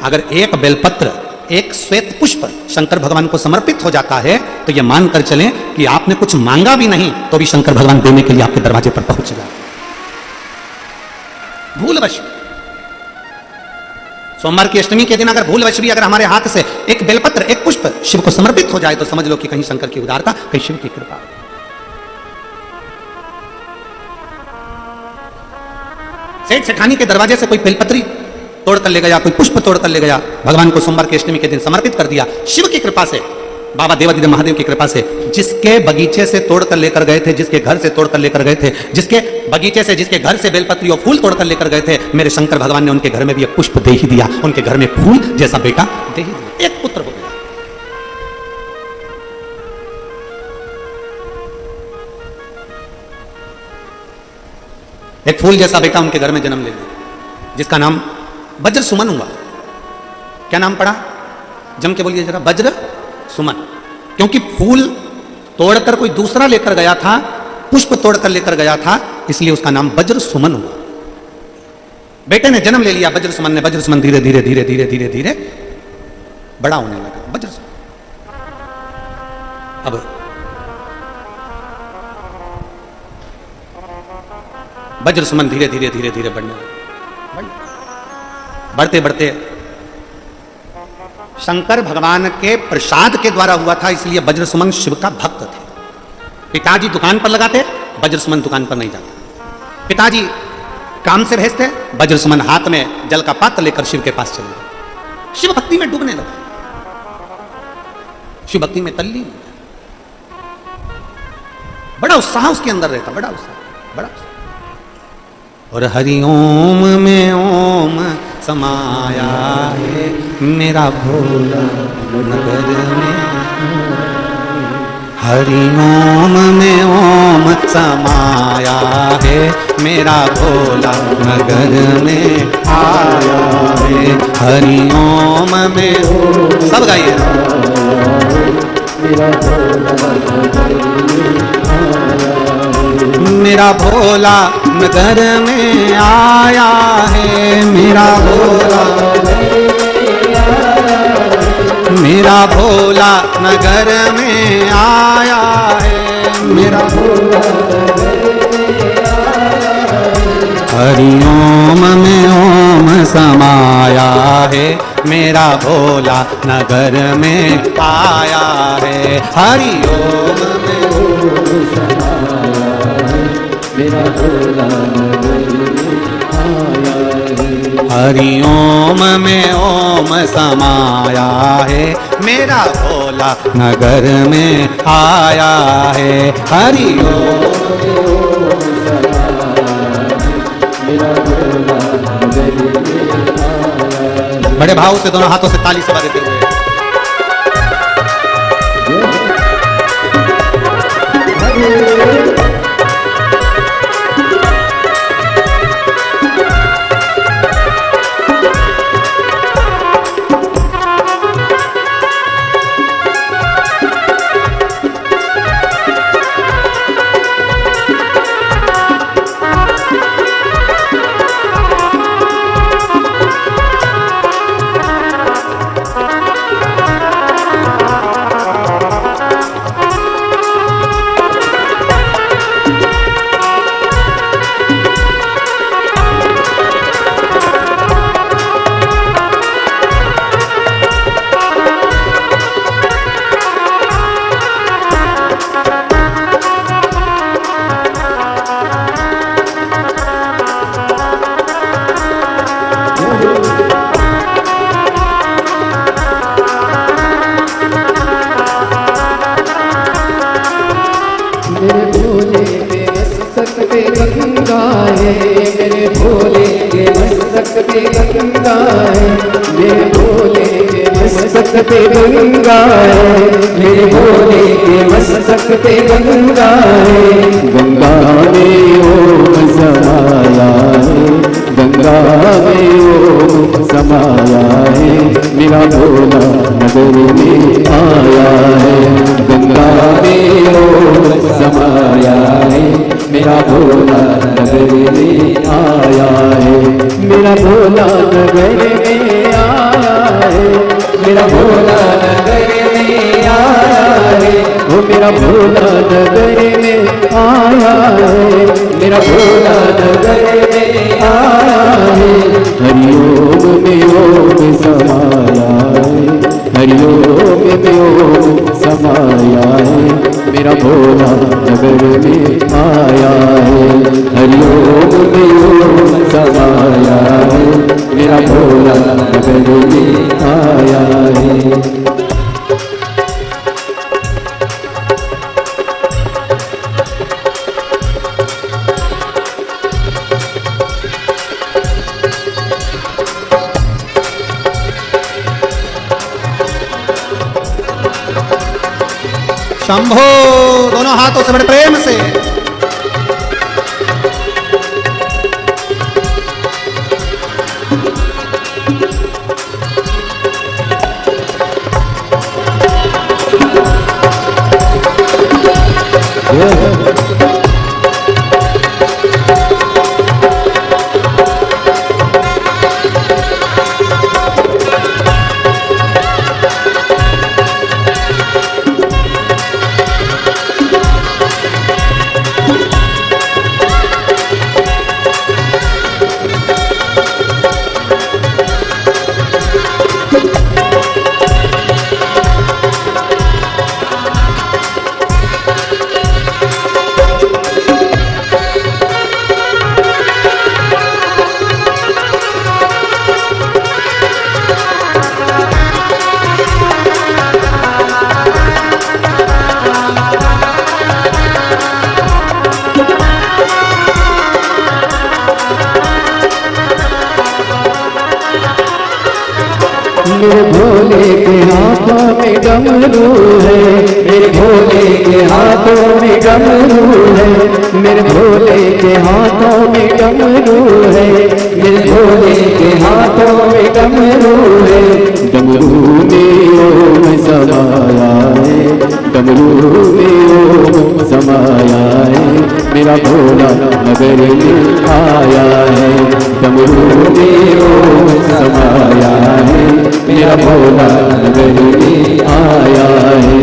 अगर एक बेलपत्र, एक श्वेत पुष्प शंकर भगवान को समर्पित हो जाता है तो यह मानकर चलें कि आपने कुछ मांगा भी नहीं तो भी शंकर भगवान देने के लिए आपके दरवाजे पर पहुंच जाए। भूलवश सोमवार की अष्टमी के दिन अगर भूलवश भी अगर हमारे हाथ से एक बेलपत्र, एक पुष्प शिव को समर्पित हो जाए तो समझ लो कि कहीं शंकर की उदारता, कहीं शिव की कृपा। सेठ सेठानी के दरवाजे से कोई बेलपत्री तोड़ कर ले गया, कोई पुष्प तोड़ कर ले गया, भगवान को सोमवार की अष्टमी के दिन समर्पित कर दिया। शिव की कृपा से बाबा देवादिदेव महादेव की कृपा से जिसके बगीचे से तोड़कर लेकर गए थे, जिसके घर से तोड़कर लेकर गए थे, जिसके बगीचे से, जिसके घर से बेलपत्री और फूल तोड़कर लेकर गए थे, मेरे शंकर भगवान ने उनके घर में भी एक पुष्प दे ही दिया, उनके घर में फूल जैसा बेटा दे ही दिया, एक पुत्र हो गया। एक फूल जैसा बेटा उनके घर में जन्म ले लिया, जिसका नाम वज्र सुमन हुआ। क्या नाम पड़ा? जम के बोलिए जरा, वज्र सुमन। क्योंकि फूल तोड़कर कोई दूसरा लेकर गया था, पुष्प तोड़कर लेकर गया था, इसलिए उसका नाम वज्र सुमन हुआ। बेटे ने जन्म ले लिया वज्र सुमन ने। वज्र सुमन धीरे धीरे धीरे धीरे धीरे धीरे बड़ा होने लगा। वज्र सुमन अब वज्र सुमन धीरे धीरे धीरे धीरे बढ़ने लगा। बढ़ते बढ़ते शंकर भगवान के प्रसाद के द्वारा हुआ था, इसलिए वज्र सुमन शिव का भक्त थे। पिताजी दुकान पर लगाते, वज्र सुमन दुकान पर नहीं जाते। पिताजी काम से भेजते, वज्र सुमन हाथ में जल का पात्र लेकर शिव के पास चले गए। शिव भक्ति में डूबने लगा, शिव भक्ति में तल्लीन हो गया। बड़ा उत्साह उसके अंदर रहता, बड़ा उत्साह, बड़ा उत्साह। और हरिओम में ओम समाया है मेरा भोला नगर में। हरिओम में ओम समाया है मेरा भोला नगर में आया है। हरिओम में सब गाइए। मेरा भोला नगर में आया है, मेरा भोला, मेरा भोला नगर में आया है, मेरा भोला। हरिओम में ओम समाया है मेरा भोला नगर में आया है। हरिओम में ओम समाया है मेरा भोला नगर में आया है। हरिओम में ओम समाया है मेरा भोला नगर में आया है। हरिओम में ओम समाया है मेरा भोला नगर में आया है। बड़े भाव से दोनों हाथों से ताली सभा देते हुए पे गंगा है, मेरे भोले के मस्तक पे गंगा है। गंगा में ओम समाया है, गंगा में ओम समाया है मेरा भोला नगर में आया है। गंगा में ओम समाया है मेरा भोला नगर में आया है। मेरा भोला नगर में आया है, मेरा भोला नगर में आया है। वो मेरा भोला नगर में आया है, मेरा भोला नगर में आया है। हरिओम में ओम समाया है, हरिओम में ओम समाया है मेरा भोला नगर में आया है। हरिओम में ओम समाया है मेरा भोला नगर में आया है। शंभो, दोनों हाथों से बड़े प्रेम से। मेरे भोले के हाथों में डमरू है, मेरे भोले के हाथों में डमरू है, मेरे भोले के हाथों में डमरू है, मेरे भोले के हाथों में डमरू है। डमरू में ओम समाया है, डमरू में ओम समाया है, मेरा भोला नगर में आया है। डमरू में ओम समाया है, मेरा भोला नगर में आया है।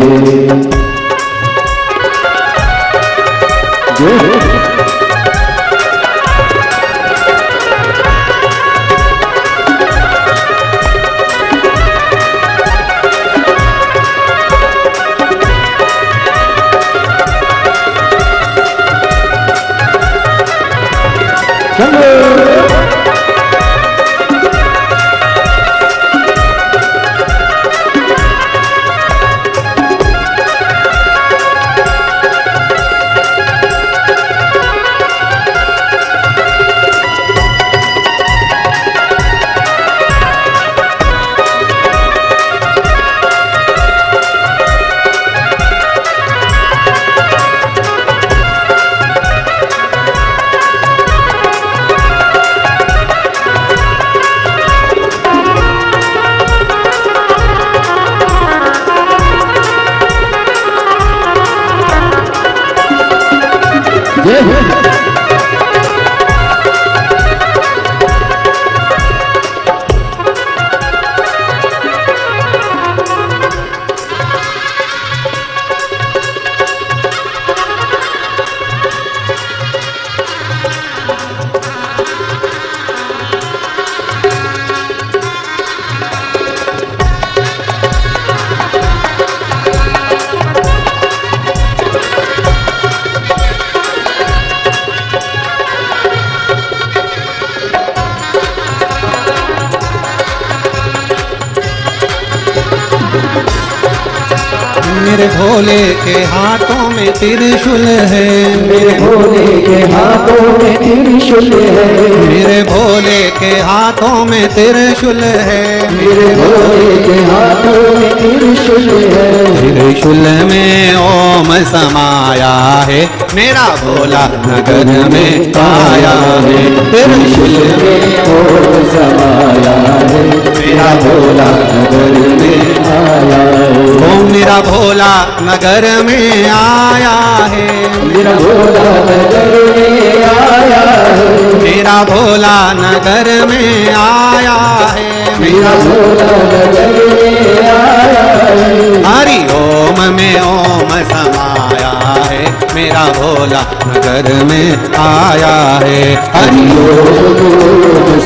मेरे भोले के हाथों में त्रिशूल है, मेरे भोले के हाथों में त्रिशूल है, मेरे भोले के हाथों में त्रिशूल है, मेरे भोले के हाथों में त्रिशूल है। त्रिशूल में ओम समाया है, मेरा भोला नगर में आया है। त्रिशूल में ओम समाया है, मेरा भोला नगर में आया है। ओम मेरा भोला नगर में आया है, मेरा भोला नगर में आया है, मेरा भोला नगर में आया है, मेरा भोला नगर में आया है। हरि ओम में ओम समाया है, मेरा भोला नगर में आया है। हरि ओम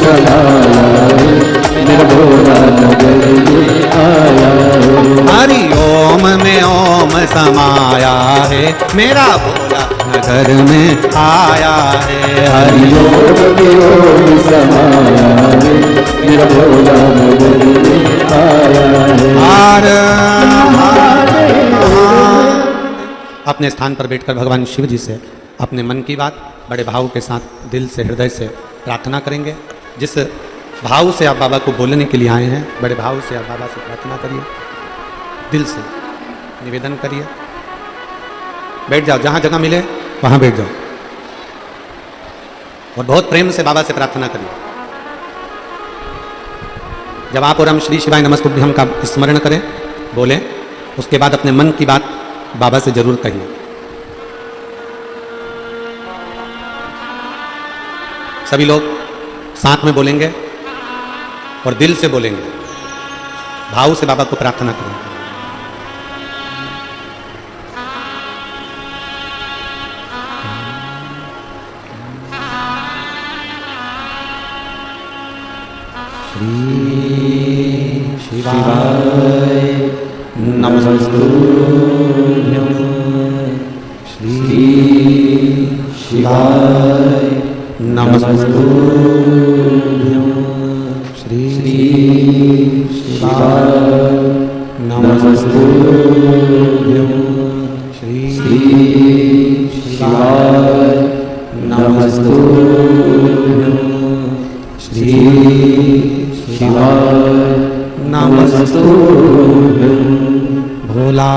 समाया है, मेरा भोला नगर में आया है। हरि ओम में ओम समाया है, मेरा भोला नगर में आया है। हरि ओम में ओम समाया है, मेरा भोला नगर में आया है। हर अपने स्थान पर बैठकर भगवान शिव जी से अपने मन की बात बड़े भाव के साथ दिल से हृदय से प्रार्थना करेंगे। जिस भाव से आप बाबा को बोलने के लिए आए हैं, बड़े भाव से आप बाबा से प्रार्थना करिए, दिल से निवेदन करिए। बैठ जाओ, जहां जगह मिले वहां बैठ जाओ और बहुत प्रेम से बाबा से प्रार्थना करिए। जब आप और हम श्री शिवाय नमस्तुभ्यम का स्मरण करें, बोलें, उसके बाद अपने मन की बात बाबा से जरूर कहिए। सभी लोग साथ में बोलेंगे और दिल से बोलेंगे, भाव से बाबा को प्रार्थना करेंगे। श्री शिवाय नमस्तुभ्यं, श्री शिवाय नमस्तुभ्यं, श्री शिवाय नमस्तुभ्यं, श्री शिवाय नमस्तुभ्यं, श्री शिवाय नमस्तुभ्यं। भोला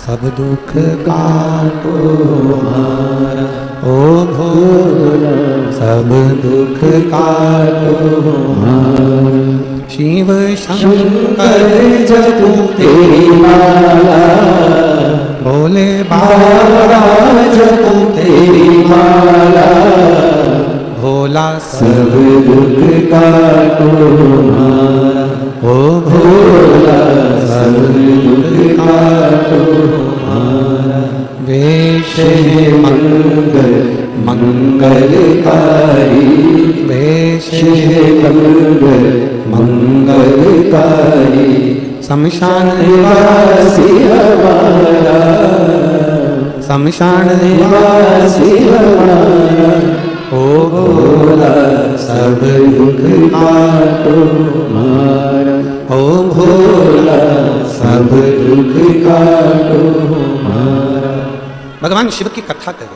सब दुख काटो हमारा, ओ भोला सब दुख काटो हमारा। शिव शंकर जपो तेरी माला, भोले बाबा जपो तेरी माला। भोला सब दुख काटो हमारा, ओ भोला सब दुख काटो हमारा। वेश मंगल मंगलकारी, वेश मंगल मंगलकारी। शमशान निवासी हमारा, शमशान निवासी हमारा। ओ भोला सब दुख काटो हमारा, ओ भोला सब दुख काटो हमारा। भगवान शिव की कथा कर रहे हैं,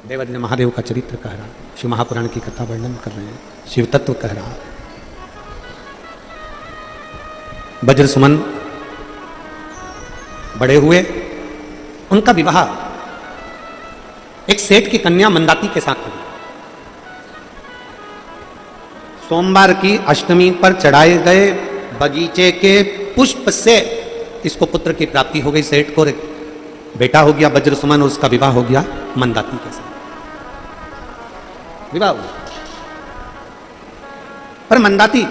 देवज्ञ महादेव का चरित्र कह रहा, शिव महापुराण की कथा वर्णन कर रहे हैं, शिव तत्व कह रहा। वज्र सुमन बड़े हुए, उनका विवाह एक सेठ की कन्या मंदाती के साथ हुआ। सोमवार की अष्टमी पर चढ़ाए गए बगीचे के पुष्प से इसको पुत्र की प्राप्ति हो गई। सेठ को बेटा हो गया वज्र सुमन, और उसका विवाह हो गया मंदाती के साथ, विवाह हुआ। पर मंदाती,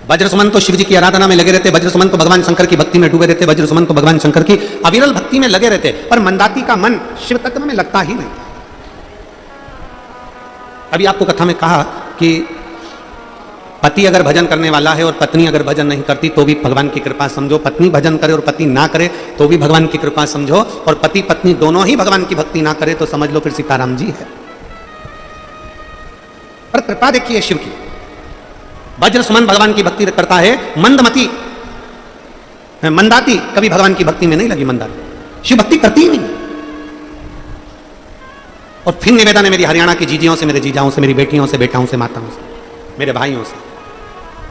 वज्र सुमन तो शिव जी की आराधना में लगे रहते, वज्र सुमन तो भगवान शंकर की भक्ति में डूबे रहते, वज्र सुमन तो भगवान शंकर की अविरल भक्ति में लगे रहते, पर मंदाती का मन शिव तत्व में लगता ही नहीं। अभी आपको कथा में कहा कि पति अगर भजन करने वाला है और पत्नी अगर भजन नहीं करती तो भी भगवान की कृपा समझो, पत्नी भजन करे और पति ना करे तो भी भगवान की कृपा समझो, और पति पत्नी दोनों ही भगवान की भक्ति ना करे तो समझ लो फिर सीताराम जी है। पर कृपा देखिए शिव की, वज्र सुमन भगवान की भक्ति करता है, मंदमती मंदाती कभी भगवान की भक्ति में नहीं लगी। मंदाती शिव भक्ति करती ही नहीं। और फिर निवेदन है मेरी हरियाणा की जीजियों से, मेरे जीजाओं से, मेरी बेटियों से, बेटाओं से, माताओं से, मेरे भाइयों से,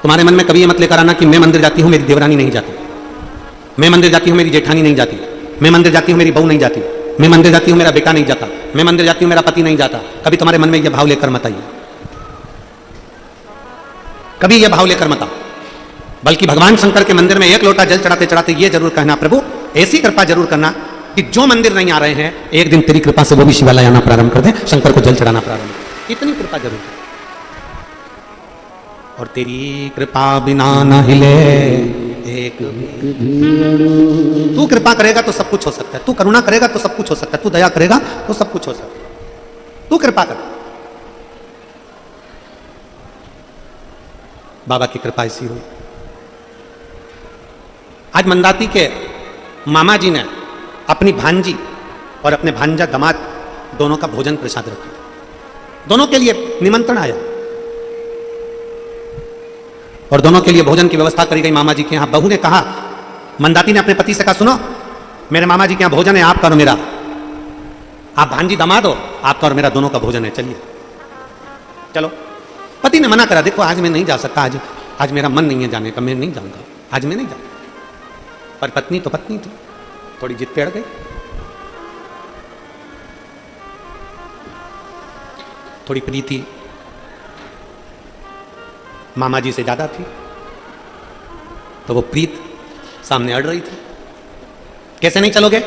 तुम्हारे मन में कभी ये मत लेकर आना कि मैं मंदिर जाती हूं मेरी देवरानी नहीं जाती, मैं मंदिर जाती हूं मेरी जेठानी नहीं जाती, मैं मंदिर जाती हूं मेरी बहू नहीं जाती, मैं मंदिर जाती हूं मेरा बेटा नहीं जाता, मैं मंदिर जाती हूं मेरा पति नहीं जाता। कभी तुम्हारे मन में यह भाव लेकर मत आइए, कभी यह भाव लेकर मत आओ, बल्कि भगवान शंकर के मंदिर में एक लोटा जल चढ़ाते चढ़ाते यह जरूर कहना, प्रभु ऐसी कृपा जरूर करना कि जो मंदिर नहीं आ रहे हैं एक दिन तेरी कृपा से वो भी शिवालय आना प्रारंभ कर दें, शंकर को जल चढ़ाना प्रारंभ कर। इतनी कृपा जरूर कर। और तेरी कृपा बिना न हिले एक तू कृपा करेगा तो सब कुछ हो सकता है, तू करुणा करेगा तो सब कुछ हो सकता है, तू दया करेगा तो सब कुछ हो सकता है, तू कृपा कर। बाबा की कृपा ऐसी हुई। आज मंदाती के मामा जी ने अपनी भांजी और अपने भांजा दामाद दोनों का भोजन प्रसाद रखा, दोनों के लिए निमंत्रण आया और दोनों के लिए भोजन की व्यवस्था करी गई मामा जी के यहाँ। बहू ने कहा, मंदाती ने अपने पति से कहा, सुनो मेरे मामा जी के यहाँ भोजन है, आपका और मेरा, आप भांजी दामाद हो, आपका और मेरा दोनों का भोजन है, चलिए चलो। पति ने मना करा, देखो आज मैं नहीं जा सकता, आज मेरा मन नहीं है जाने का, मैं नहीं जाऊंगा, आज मैं नहीं जाऊंगा। पर पत्नी तो पत्नी थी, थोड़ी जिद पे अड़ गई, थोड़ी प्रीति मामा जी से ज्यादा थी, तो वो प्रीत सामने अड़ रही थी। कैसे नहीं चलोगे?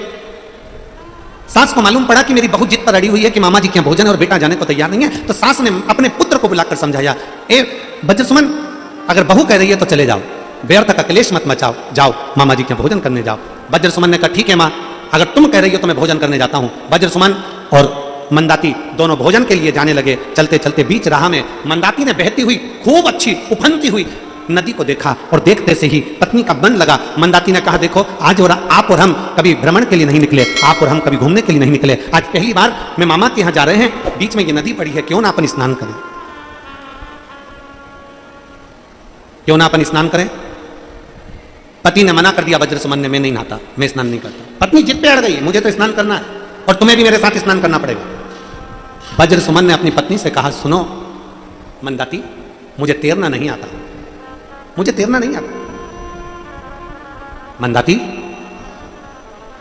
सास को मालूम पड़ा कि मेरी बहू जिद पर अड़ी हुई है कि मामा जी के यहाँ भोजन है और बेटा जाने को तैयार नहीं है, तो सास ने अपने पुत्र को बुलाकर समझाया, ए वज्रसुमन, अगर बहू कह रही है तो चले जाओ, व्यर्थ का क्लेश मत मचाओ, जाओ मामा जी के भोजन करने जाओ। वज्रसुमन ने कहा ठीक है माँ, अगर तुम कह रही हो तो मैं भोजन करने जाता हूँ। वज्रसुमन और मंदाती दोनों भोजन के लिए जाने लगे। चलते चलते बीच राह में मंदाती ने बहती हुई खूब अच्छी उफनती हुई नदी को देखा और देखते से ही पत्नी का मन लगा। मंदाती ने कहा देखो, आज और आप और हम कभी भ्रमण के लिए नहीं निकले, आप और हम कभी घूमने के लिए नहीं निकले, आज पहली बार मैं मामा के यहाँ जा रहे हैं, बीच में ये नदी पड़ी है, क्यों ना अपन स्नान करें, क्यों ना अपन स्नान करें। पति ने मना कर दिया वज्रसुमन ने, मैं नहीं नहाता, मैं स्नान नहीं करता। पत्नी जिद पे अड़ गई, मुझे तो स्नान करना है और तुम्हें भी मेरे साथ स्नान करना पड़ेगा। वज्रसुमन ने अपनी पत्नी से कहा, सुनो मंदाती, मुझे तैरना नहीं आता, मुझे तैरना नहीं आता। मंदाती,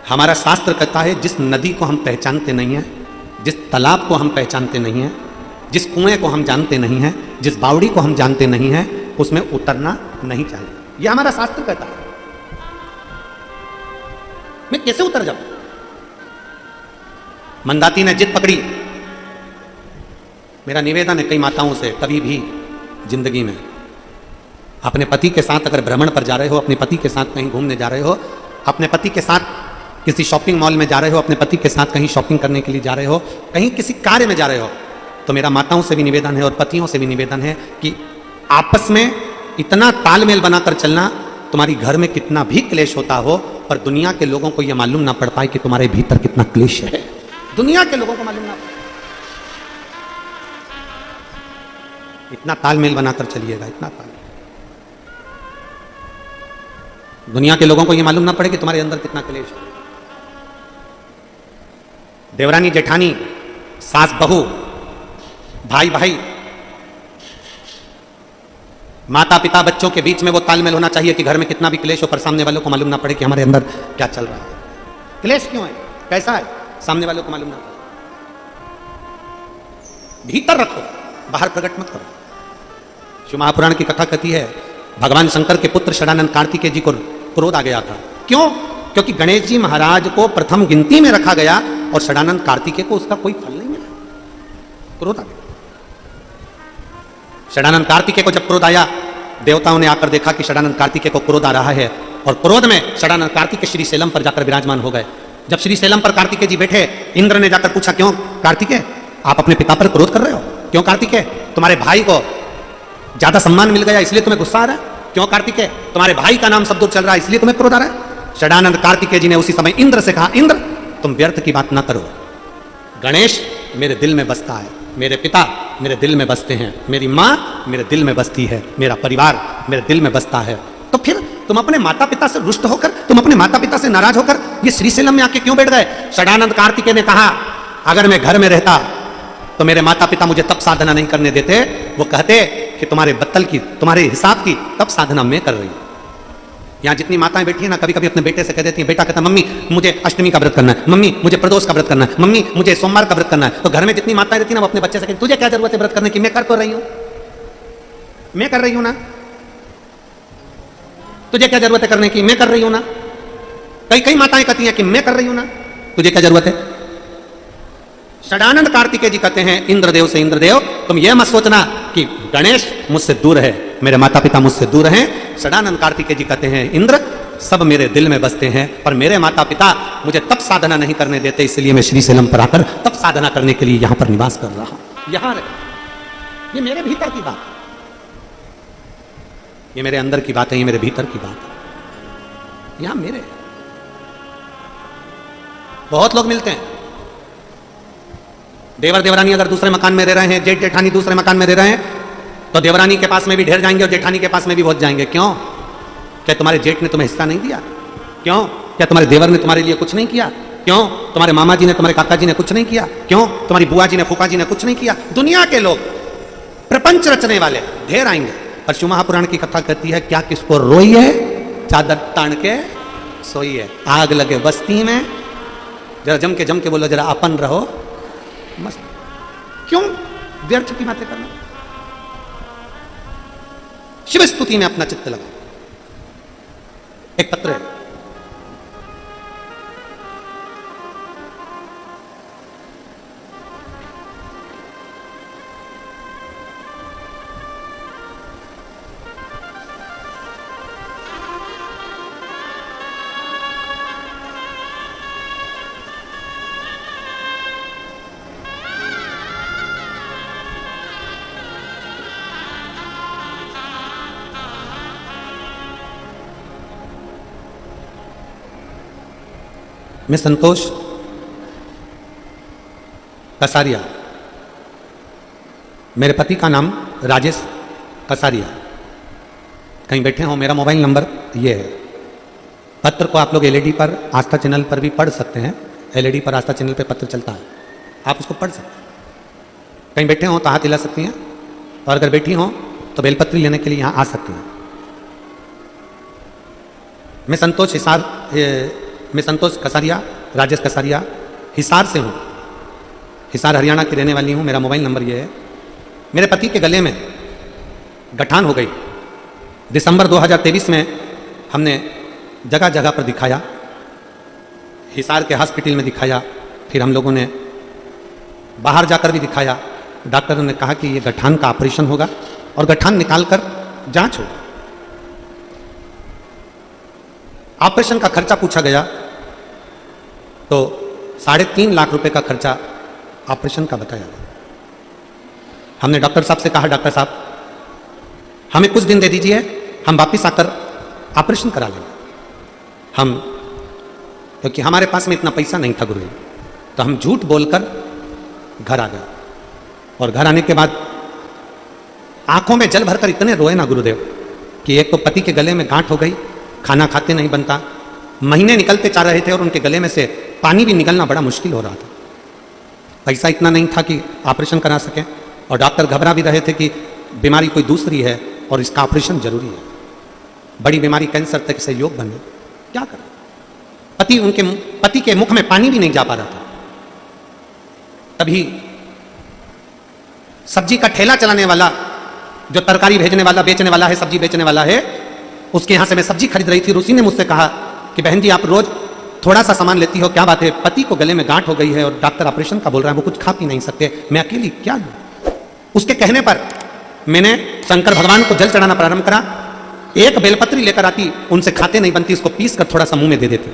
हमारा शास्त्र कहता है जिस नदी को हम पहचानते नहीं हैं, जिस तालाब को हम पहचानते नहीं हैं, जिस कुएं को हम जानते नहीं हैं, जिस बावड़ी को हम जानते नहीं हैं, उसमें उतरना नहीं चाहिए, यह हमारा शास्त्र कहता है। मैं कैसे उतर जाऊं? मंदाती ने जिद पकड़ी। मेरा निवेदन है कई माताओं से, कभी भी जिंदगी में अपने पति के साथ अगर भ्रमण पर जा रहे हो, अपने पति के साथ कहीं घूमने जा रहे हो, अपने पति के साथ किसी शॉपिंग मॉल में जा रहे हो, अपने पति के साथ कहीं शॉपिंग करने के लिए जा रहे हो, कहीं किसी कार्य में जा रहे हो, तो मेरा माताओं से भी निवेदन है और पतियों से भी निवेदन है कि आपस में इतना तालमेल बनाकर चलना, तुम्हारी घर में कितना भी क्लेश होता हो पर दुनिया के लोगों को यह मालूम ना पड़ पाए कि तुम्हारे भीतर कितना क्लेश है, दुनिया के लोगों को मालूम ना पड़े। इतना तालमेल बनाकर चलिएगा, इतना तालमेल, दुनिया के लोगों को यह मालूम ना पड़े कि तुम्हारे अंदर कितना क्लेश है। देवरानी जेठानी, सास बहू, भाई भाई, माता पिता बच्चों के बीच में वो तालमेल होना चाहिए कि घर में कितना भी क्लेश हो पर सामने वालों को मालूम ना पड़े कि हमारे अंदर क्या चल रहा है, क्लेश क्यों है, कैसा है, सामने वालों को मालूम ना पड़े। भीतर रखो, बाहर प्रकट मत करो। शिव महापुराण की कथा कहती है भगवान शंकर के पुत्र षडानंद कार्तिकेय जी को क्रोध आ गया था। क्यों? क्योंकि गणेश जी महाराज को प्रथम गिनती में रखा गया और षडानंद कार्तिकेय को उसका कोई फल नहीं मिला, क्रोध आ गया। षडानंद कार्तिकेय को जब क्रोध आया, देवताओं ने आकर देखा कि षडानंद कार्तिकेय को क्रोध आ रहा है और क्रोध में षडानंद कार्तिकेय श्रीशैलम पर जाकर विराजमान हो गए। जब श्रीशैलम पर कार्तिकेय जी बैठे, इंद्र ने जाकर पूछा, क्यों कार्तिकेय आप अपने पिता पर क्रोध कर रहे हो? क्यों कार्तिकेय, तुम्हारे भाई को ज्यादा सम्मान मिल गया इसलिए तुम्हें गुस्सा आ रहा है? क्यों कार्तिकेय, तुम्हारे भाई का नाम सब दूर चल रहा है इसलिए तुम्हें क्रोध आ रहा है? षडानंद कार्तिकेय जी ने उसी समय इंद्र से कहा, इंद्र तुम व्यर्थ की बात ना करो, गणेश मेरे दिल में बसता है, मेरे पिता मेरे दिल में बसते हैं, मेरी माँ मेरे दिल में बसती है, मेरा परिवार मेरे दिल में बसता है, तो फिर तुम अपने माता पिता से रुष्ट होकर, तुम अपने माता पिता से नाराज होकर ये श्रीशैलम में आके क्यों बैठ गए? षडानंद कार्तिकेय ने कहा, अगर मैं घर में रहता तो मेरे माता पिता मुझे तप साधना नहीं करने देते, वो कहते कि तुम्हारे बत्तल की, तुम्हारे हिसाब की तप साधना मैं कर रही हूं। यहाँ जितनी माताएं बैठी है ना, कभी कभी अपने बेटे से कह देती हैं, बेटा कहता मम्मी मुझे अष्टमी का व्रत करना है, मम्मी मुझे प्रदोष का व्रत करना है, मम्मी मुझे सोमवार का व्रत करना है। तो घर में जितनी माताएं रहती है ना, वो अपने बच्चे से कहती तुझे क्या जरूरत है व्रत करने की, मैं कर तो रही हूँ, मैं कर रही हूँ ना, तुझे क्या जरूरत है करने की, मैं कर रही हूँ ना। कई कई माताएं कहती हैं कि मैं कर रही हूँ ना, तुझे क्या जरूरत है। षडानंद कार्तिकेय जी कहते हैं इंद्रदेव से, इंद्रदेव तुम यह मत सोचना कि गणेश मुझसे दूर है, मेरे माता पिता मुझसे दूर हैं। षडानंद कार्तिकेय जी कहते हैं इंद्र सब मेरे दिल में बसते हैं, पर मेरे माता पिता मुझे तप साधना नहीं करने देते, इसलिए मैं श्रीशैलम पर आकर तप साधना करने के लिए यहां पर निवास कर रहा हूं। यहां ये मेरे भीतर की बात है, ये मेरे अंदर की बात है, ये मेरे भीतर की बात है। यहां मेरे बहुत लोग मिलते हैं, देवर देवरानी अगर दूसरे मकान में रह रहे हैं, जेठ जेठानी दूसरे मकान में रह रहे हैं, तो देवरानी के पास में भी ढेर जाएंगे और जेठानी के पास में भी बहुत जाएंगे। क्यों? क्या तुम्हारे जेठ ने तुम्हें हिस्सा नहीं दिया? क्यों? क्या तुम्हारे देवर ने तुम्हारे लिए कुछ नहीं किया? क्यों? तुम्हारे मामा जी ने, तुम्हारे काका जी ने कुछ नहीं किया? क्यों? तुम्हारी बुआ जी ने, फूफा जी ने कुछ नहीं किया? दुनिया के लोग, प्रपंच रचने वाले ढेर आएंगे। पर शिव महापुराण की कथा कहती है, क्या किसको रोई है, चादर तान के सोई है। आग लगे बस्ती में, जरा जम के बोलो, जरा अपन रहो मस्त। क्यों? व्यर्थ की बातें करना। शिव स्तुति में अपना चित्त लगा। एक पत्र है, मैं संतोष कसारिया, मेरे पति का नाम राजेश कसारिया, कहीं बैठे हो, मेरा मोबाइल नंबर ये है। पत्र को आप लोग एलईडी पर आस्था चैनल पर भी पढ़ सकते हैं। एलईडी पर आस्था चैनल पे पत्र चलता है, आप उसको पढ़ सकते हैं। कहीं बैठे हो तो हाथ हिला सकती हैं, और अगर बैठी हो तो बेलपत्री लेने के लिए यहाँ आ सकती हैं। मैं संतोष कसारिया, राजेश कसारिया, हिसार से हूँ। हिसार हरियाणा की रहने वाली हूँ। मेरा मोबाइल नंबर ये है। मेरे पति के गले में गठान हो गई। दिसंबर 2023 में हमने जगह जगह पर दिखाया, हिसार के हॉस्पिटल में दिखाया, फिर हम लोगों ने बाहर जाकर भी दिखाया। डॉक्टर ने कहा कि ये गठान का ऑपरेशन होगा और गठान निकालकर जांच होगा। ऑपरेशन का खर्चा पूछा गया तो 3.5 लाख रुपए का खर्चा ऑपरेशन का बताया। हमने डॉक्टर साहब से कहा, डॉक्टर साहब हमें कुछ दिन दे दीजिए, हम वापिस आकर ऑपरेशन करा लेंगे। क्योंकि हमारे पास में इतना पैसा नहीं था गुरुदेव, तो हम झूठ बोलकर घर आ गए। और घर आने के बाद आंखों में जल भरकर इतने रोए ना गुरुदेव कि एक तो पति के गले में गांठ हो गई, खाना खाते नहीं बनता, महीने निकलते जा रहे थे और उनके गले में से पानी भी निकलना बड़ा मुश्किल हो रहा था। पैसा इतना नहीं था कि ऑपरेशन करा सकें, और डॉक्टर घबरा भी रहे थे कि बीमारी कोई दूसरी है और इसका ऑपरेशन जरूरी है, बड़ी बीमारी कैंसर तक से योग बने, क्या करें। पति के मुख में पानी भी नहीं जा पा रहा था। तभी सब्जी का ठेला चलाने वाला, जो तरकारी भेजने वाला, बेचने वाला है, सब्जी बेचने वाला है, उसके यहां से मैं सब्जी खरीद रही थी। उसी ने मुझसे कहा कि बहन जी आप रोज थोड़ा सा सामान लेती हो, क्या बात है, पति को गले में गांठ हो गई है और डॉक्टर ऑपरेशन का बोल रहा है, वो कुछ खा पी नहीं सकते, मैं अकेली क्या दूं। उसके कहने पर मैंने शंकर भगवान को जल चढ़ाना प्रारंभ करा। एक बेलपत्री लेकर आती, उनसे खाते नहीं बनती, इसको पीस कर थोड़ा सा मुंह में दे देते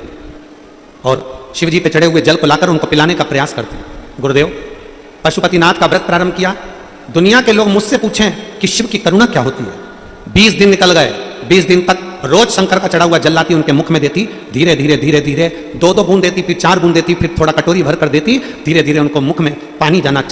और शिव जी पे चढ़े हुए जल को लाकर उनको पिलाने का प्रयास करते। गुरुदेव, पशुपतिनाथ का व्रत प्रारंभ किया। दुनिया के लोग मुझसे पूछें कि शिव की करुणा क्या होती है। 20 दिन निकल गए। 20 दिन तक रोज शंकर का चढ़ा हुआ जल लाती, उनके मुख में देती, धीरे धीरे धीरे धीरे 2-2 बूंद देती, फिर 4 बूंद देती, फिर थोड़ा कटोरी भर कर देती। धीरे धीरे उनको मुख में पानी जाना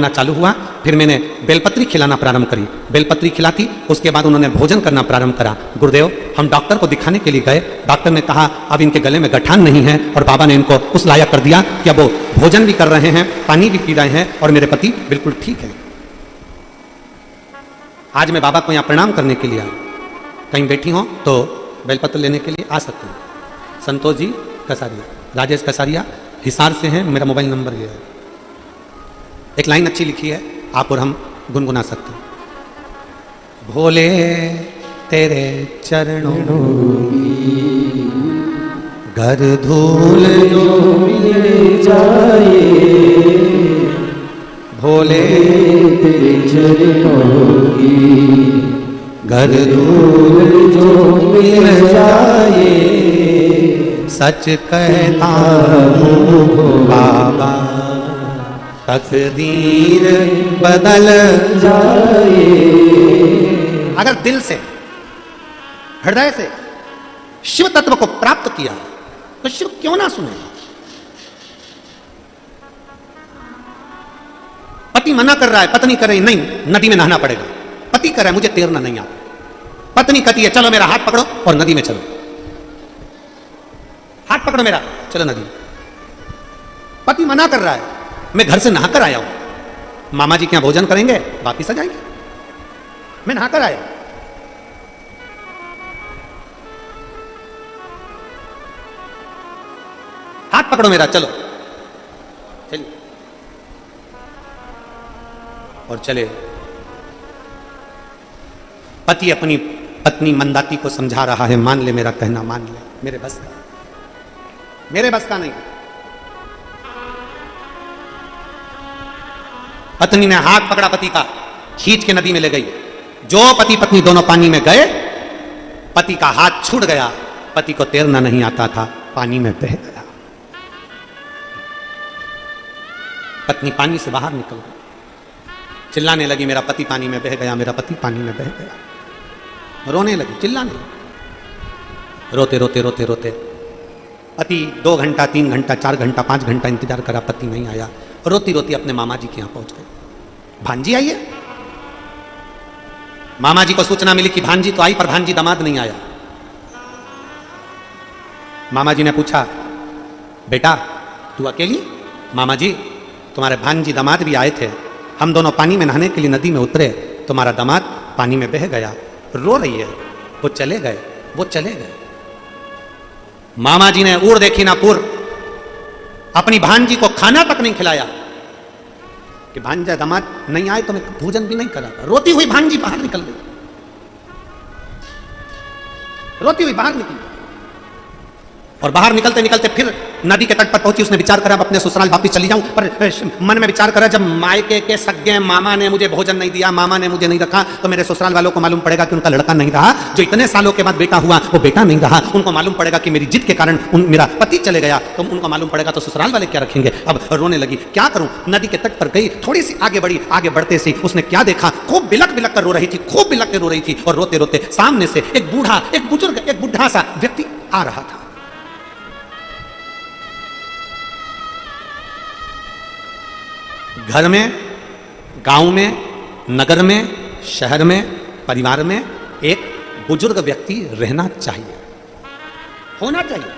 चालू हुआ। फिर मैंने बेलपत्री खिलाना प्रारंभ करी, बेलपत्री खिलाती। उसके बाद उन्होंने भोजन करना प्रारंभ करा। गुरुदेव, हम डॉक्टर को दिखाने के लिए गए। डॉक्टर ने कहा अब इनके गले में गठान नहीं है, और बाबा ने इनको उस लायक कर दिया कि अब वो भोजन भी कर रहे हैं, पानी भी पी रहे हैं, और मेरे पति बिल्कुल ठीक है। आज मैं बाबा को यहाँ प्रणाम करने के लिए आया। कहीं बैठी हो तो बेलपत्र लेने के लिए आ सकते हैं। संतोष जी कसारिया, राजेश कसारिया, हिसार से हैं। मेरा मोबाइल नंबर ये है। एक लाइन अच्छी लिखी है, आप और हम गुनगुना सकते हैं। भोले तेरे चरणों घर धूल जो मिल जाए, भोले तेरे चरणों की घर धूल जो मिल जाए, सच कहता हूँ बाबा तकदीर बदल जाए। अगर दिल से, हृदय से शिव तत्व को प्राप्त किया तो शिव क्यों ना सुनेगा। पति मना कर रहा है, पत्नी कर रही नहीं, नदी में नहाना पड़ेगा। पति कर रहा है मुझे तैरना नहीं आता, पत्नी कहती है चलो मेरा हाथ पकड़ो और नदी में चलो, हाथ पकड़ो मेरा, चलो नदी। पति मना कर रहा है, मैं घर से नहाकर आया हूं, मामा जी क्या भोजन करेंगे, वापिस आ जाएंगे, मैं नहाकर आया। हाथ पकड़ो मेरा, चलो चलिए। और चले। पति अपनी पत्नी मंदाती को समझा रहा है, मान ले मेरा कहना, मान ले, मेरे बस का नहीं। पत्नी ने हाथ पकड़ा पति का, खींच के नदी में ले गई। जो पति पत्नी दोनों पानी में गए, पति का हाथ छूट गया, पति को तैरना नहीं आता था, पानी में बह गया। पत्नी पानी से बाहर निकल गई, चिल्लाने लगी, मेरा पति पानी में बह गया, मेरा पति पानी में बह गया। रोने लगी, चिल्लाने लगी। रोते रोते रोते रोते पति 2 घंटा 3 घंटा 4 घंटा 5 घंटा इंतजार करा, पति नहीं आया। रोती रोती अपने मामा जी के यहां पहुंच गए। भांजी आई है। मामा जी को सूचना मिली कि भांजी तो आई, पर भांजी दामाद नहीं आया। मामा जी ने पूछा, बेटा तू अकेली? मामा जी, तुम्हारे भांजी दामाद भी आए थे, हम दोनों पानी में नहाने के लिए नदी में उतरे, तुम्हारा दामाद पानी में बह गया, रो रही है, वो चले गए। मामा जी ने उड़ देखी ना पुर, अपनी भांजी को खाना तक नहीं खिलाया कि भांजा दामाद नहीं आए तो मैं भोजन भी नहीं कराता। रोती हुई भांजी बाहर निकल गई, रोती हुई बाहर निकली, और बाहर निकलते निकलते फिर नदी के तट पर पहुंची। उसने विचार करा, अब अपने ससुराल वापस चली जाऊं, पर मन में विचार करा, जब मायके के सगे मामा ने मुझे भोजन नहीं दिया, मामा ने मुझे नहीं रखा, तो मेरे ससुराल वालों को मालूम पड़ेगा कि उनका लड़का नहीं रहा, जो इतने सालों के बाद बेटा हुआ वो बेटा नहीं रहा। उनको मालूम पड़ेगा कि मेरी जिद के कारण मेरा पति चले गया, तो उनको मालूम पड़ेगा, तो ससुराल वाले क्या रखेंगे। अब रोने लगी, क्या करूं। नदी के तट पर गई, थोड़ी सी आगे बढ़ी, आगे बढ़ते से उसने क्या देखा, खूब बिलक बिलक कर रो रही थी, खूब बिलक कर रो रही थी, और रोते रोते सामने से एक बूढ़ा, एक बुजुर्ग, एक बुढ़ा सा व्यक्ति आ रहा था। घर में, गांव में, नगर में, शहर में, परिवार में एक बुजुर्ग व्यक्ति रहना चाहिए, होना चाहिए।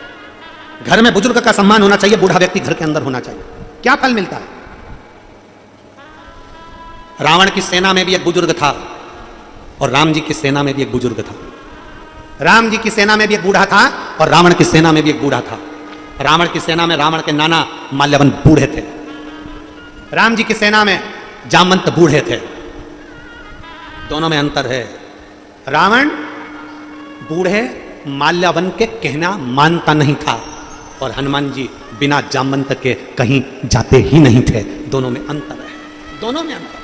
घर में बुजुर्ग का सम्मान होना चाहिए, बूढ़ा व्यक्ति घर के अंदर होना चाहिए। क्या फल मिलता है? रावण की सेना में भी एक बुजुर्ग था, और राम जी की सेना में भी एक बुजुर्ग था। राम जी की सेना में भी एक बूढ़ा था, और रावण की सेना में भी एक बूढ़ा था। रावण की सेना में रावण के नाना माल्यवन बूढ़े थे, राम जी की सेना में जामवंत बूढ़े थे। दोनों में अंतर है। रावण बूढ़े माल्यावन के कहना मानता नहीं था, और हनुमान जी बिना जामवंत के कहीं जाते ही नहीं थे। दोनों में अंतर है, दोनों में अंतर।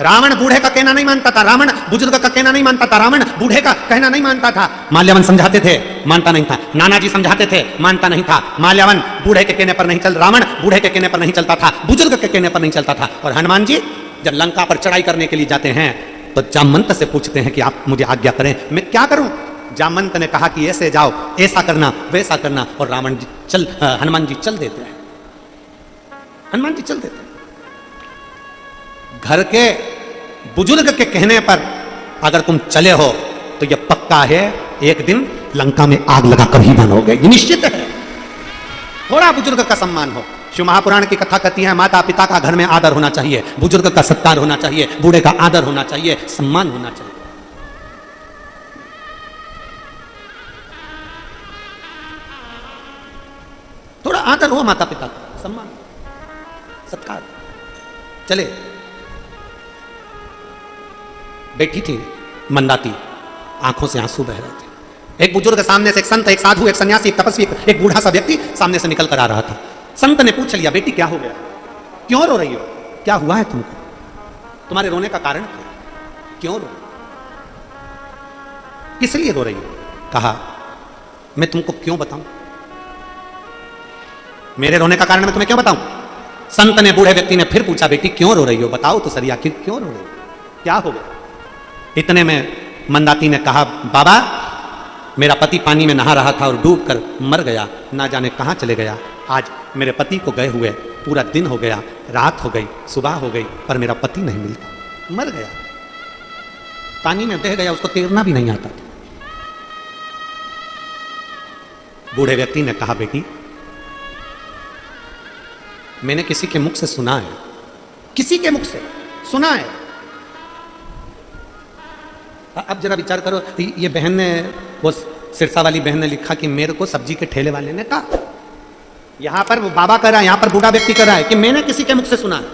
रावण बूढ़े का कहना नहीं मानता था, रावण बुजुर्ग का कहना नहीं मानता था, रावण बूढ़े का कहना नहीं मानता था। माल्यावन समझाते थे, मानता नहीं था। नाना जी समझाते थे, मानता नहीं था। माल्यावन बूढ़े के कहने पर नहीं चल, रावण बूढ़े के कहने पर नहीं चलता था, बुजुर्ग के कहने पर नहीं चलता था। और हनुमान जी जब लंका पर चढ़ाई करने के लिए जाते हैं, तो जामवंत से पूछते हैं कि आप मुझे आज्ञा करें, मैं क्या करूं। जामवंत ने कहा कि ऐसे जाओ, ऐसा करना, वैसा करना, और हनुमान जी चल देते हैं। हनुमान जी चल देते हैं। घर के बुजुर्ग के कहने पर अगर तुम चले हो, तो यह पक्का है एक दिन लंका में आग लगा कर ही बनोगे, ये निश्चित है। थोड़ा बुजुर्ग का सम्मान हो। शिव महापुराण की कथा कहती है, माता पिता का घर में आदर होना चाहिए, बुजुर्ग का सत्कार होना चाहिए, बूढ़े का आदर होना चाहिए, सम्मान होना चाहिए। थोड़ा आदर हो माता पिता का, सम्मान, सत्कार। चले। बैठी थी मंदाती, आंखों से आंसू बह रहे थे। एक बुजुर्ग सामने से, एक संत, एक साधु, एक सन्यासी, एक तपस्वी, एक बूढ़ा सा व्यक्ति सामने से निकल कर आ रहा था। संत ने पूछ लिया, बेटी क्या हो गया, क्यों रो रही हो, क्या हुआ है तुमको, तुम्हारे रोने का कारण क्या, क्यों रो, किस लिए रो रही हो। कहा, मैं तुमको क्यों बताऊं, मेरे रोने का कारण मैं तुम्हें क्यों बताऊं। संत ने, बूढ़े व्यक्ति ने फिर पूछा, बेटी क्यों रो रही हो, बताओ तो सही, आखिर क्यों रो रही हो, क्या हो गया। इतने में मंदाती ने कहा, बाबा मेरा पति पानी में नहा रहा था और डूबकर मर गया, ना जाने कहां चले गया। आज मेरे पति को गए हुए पूरा दिन हो गया, रात हो गई, सुबह हो गई, पर मेरा पति नहीं मिलता, मर गया, पानी में बह गया, उसको तैरना भी नहीं आता था। बूढ़े व्यक्ति ने कहा, बेटी मैंने किसी के मुख से सुना है, किसी के मुख से सुना है। अब जरा विचार करो, ये बहन ने, वो सिरसा वाली बहन ने लिखा कि मेरे को सब्जी के ठेले वाले ने कहा, यहां पर वो बाबा कर रहा है, यहां पर बूढ़ा व्यक्ति कर रहा है कि मैंने किसी के मुख से सुना है।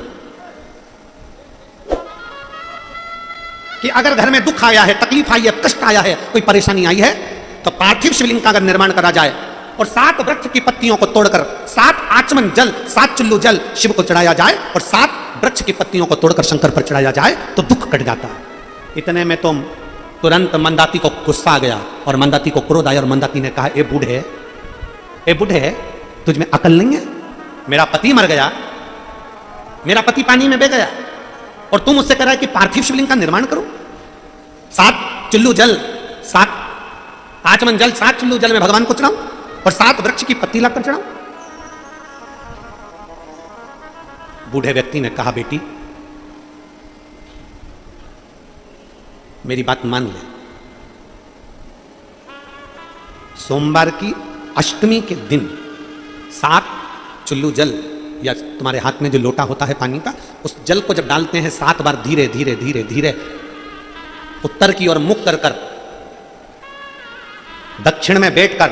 कि अगर घर में दुख आया है, तकलीफ आई है, कष्ट आया है, कोई परेशानी आई है, तो पार्थिव शिवलिंग का अगर निर्माण करा जाए और 7 वृक्ष की पत्तियों को तोड़कर 7 आचमन जल, 7 चुल्लू जल शिव को चढ़ाया जाए और 7 वृक्ष की पत्तियों को तोड़कर शंकर पर चढ़ाया जाए तो दुख कट जाता है। इतने में तो तुरंत मंदाती को गुस्सा आ गया और मंदाती को क्रोध आया और मंदाती ने कहा, ए बूढ़े, तुझ में अकल नहीं है? मेरा पति मर गया, मेरा पति पानी में बह गया और तुम मुझसे कह रहा है कि पार्थिव शिवलिंग का निर्माण करो। 7 चुल्लू जल, 7 आचमन जल, 7 चुल्लू जल में भगवान को चढ़ाऊं और 7 वृक्ष की पत्ती लाकर चढ़ाऊं। बूढ़े व्यक्ति ने कहा, बेटी मेरी बात मान ले, सोमवार की अष्टमी के दिन 7 चुल्लू जल या तुम्हारे हाथ में जो लोटा होता है पानी का, उस जल को जब डालते हैं 7 बार धीरे धीरे धीरे धीरे उत्तर की ओर मुख कर कर, दक्षिण में बैठकर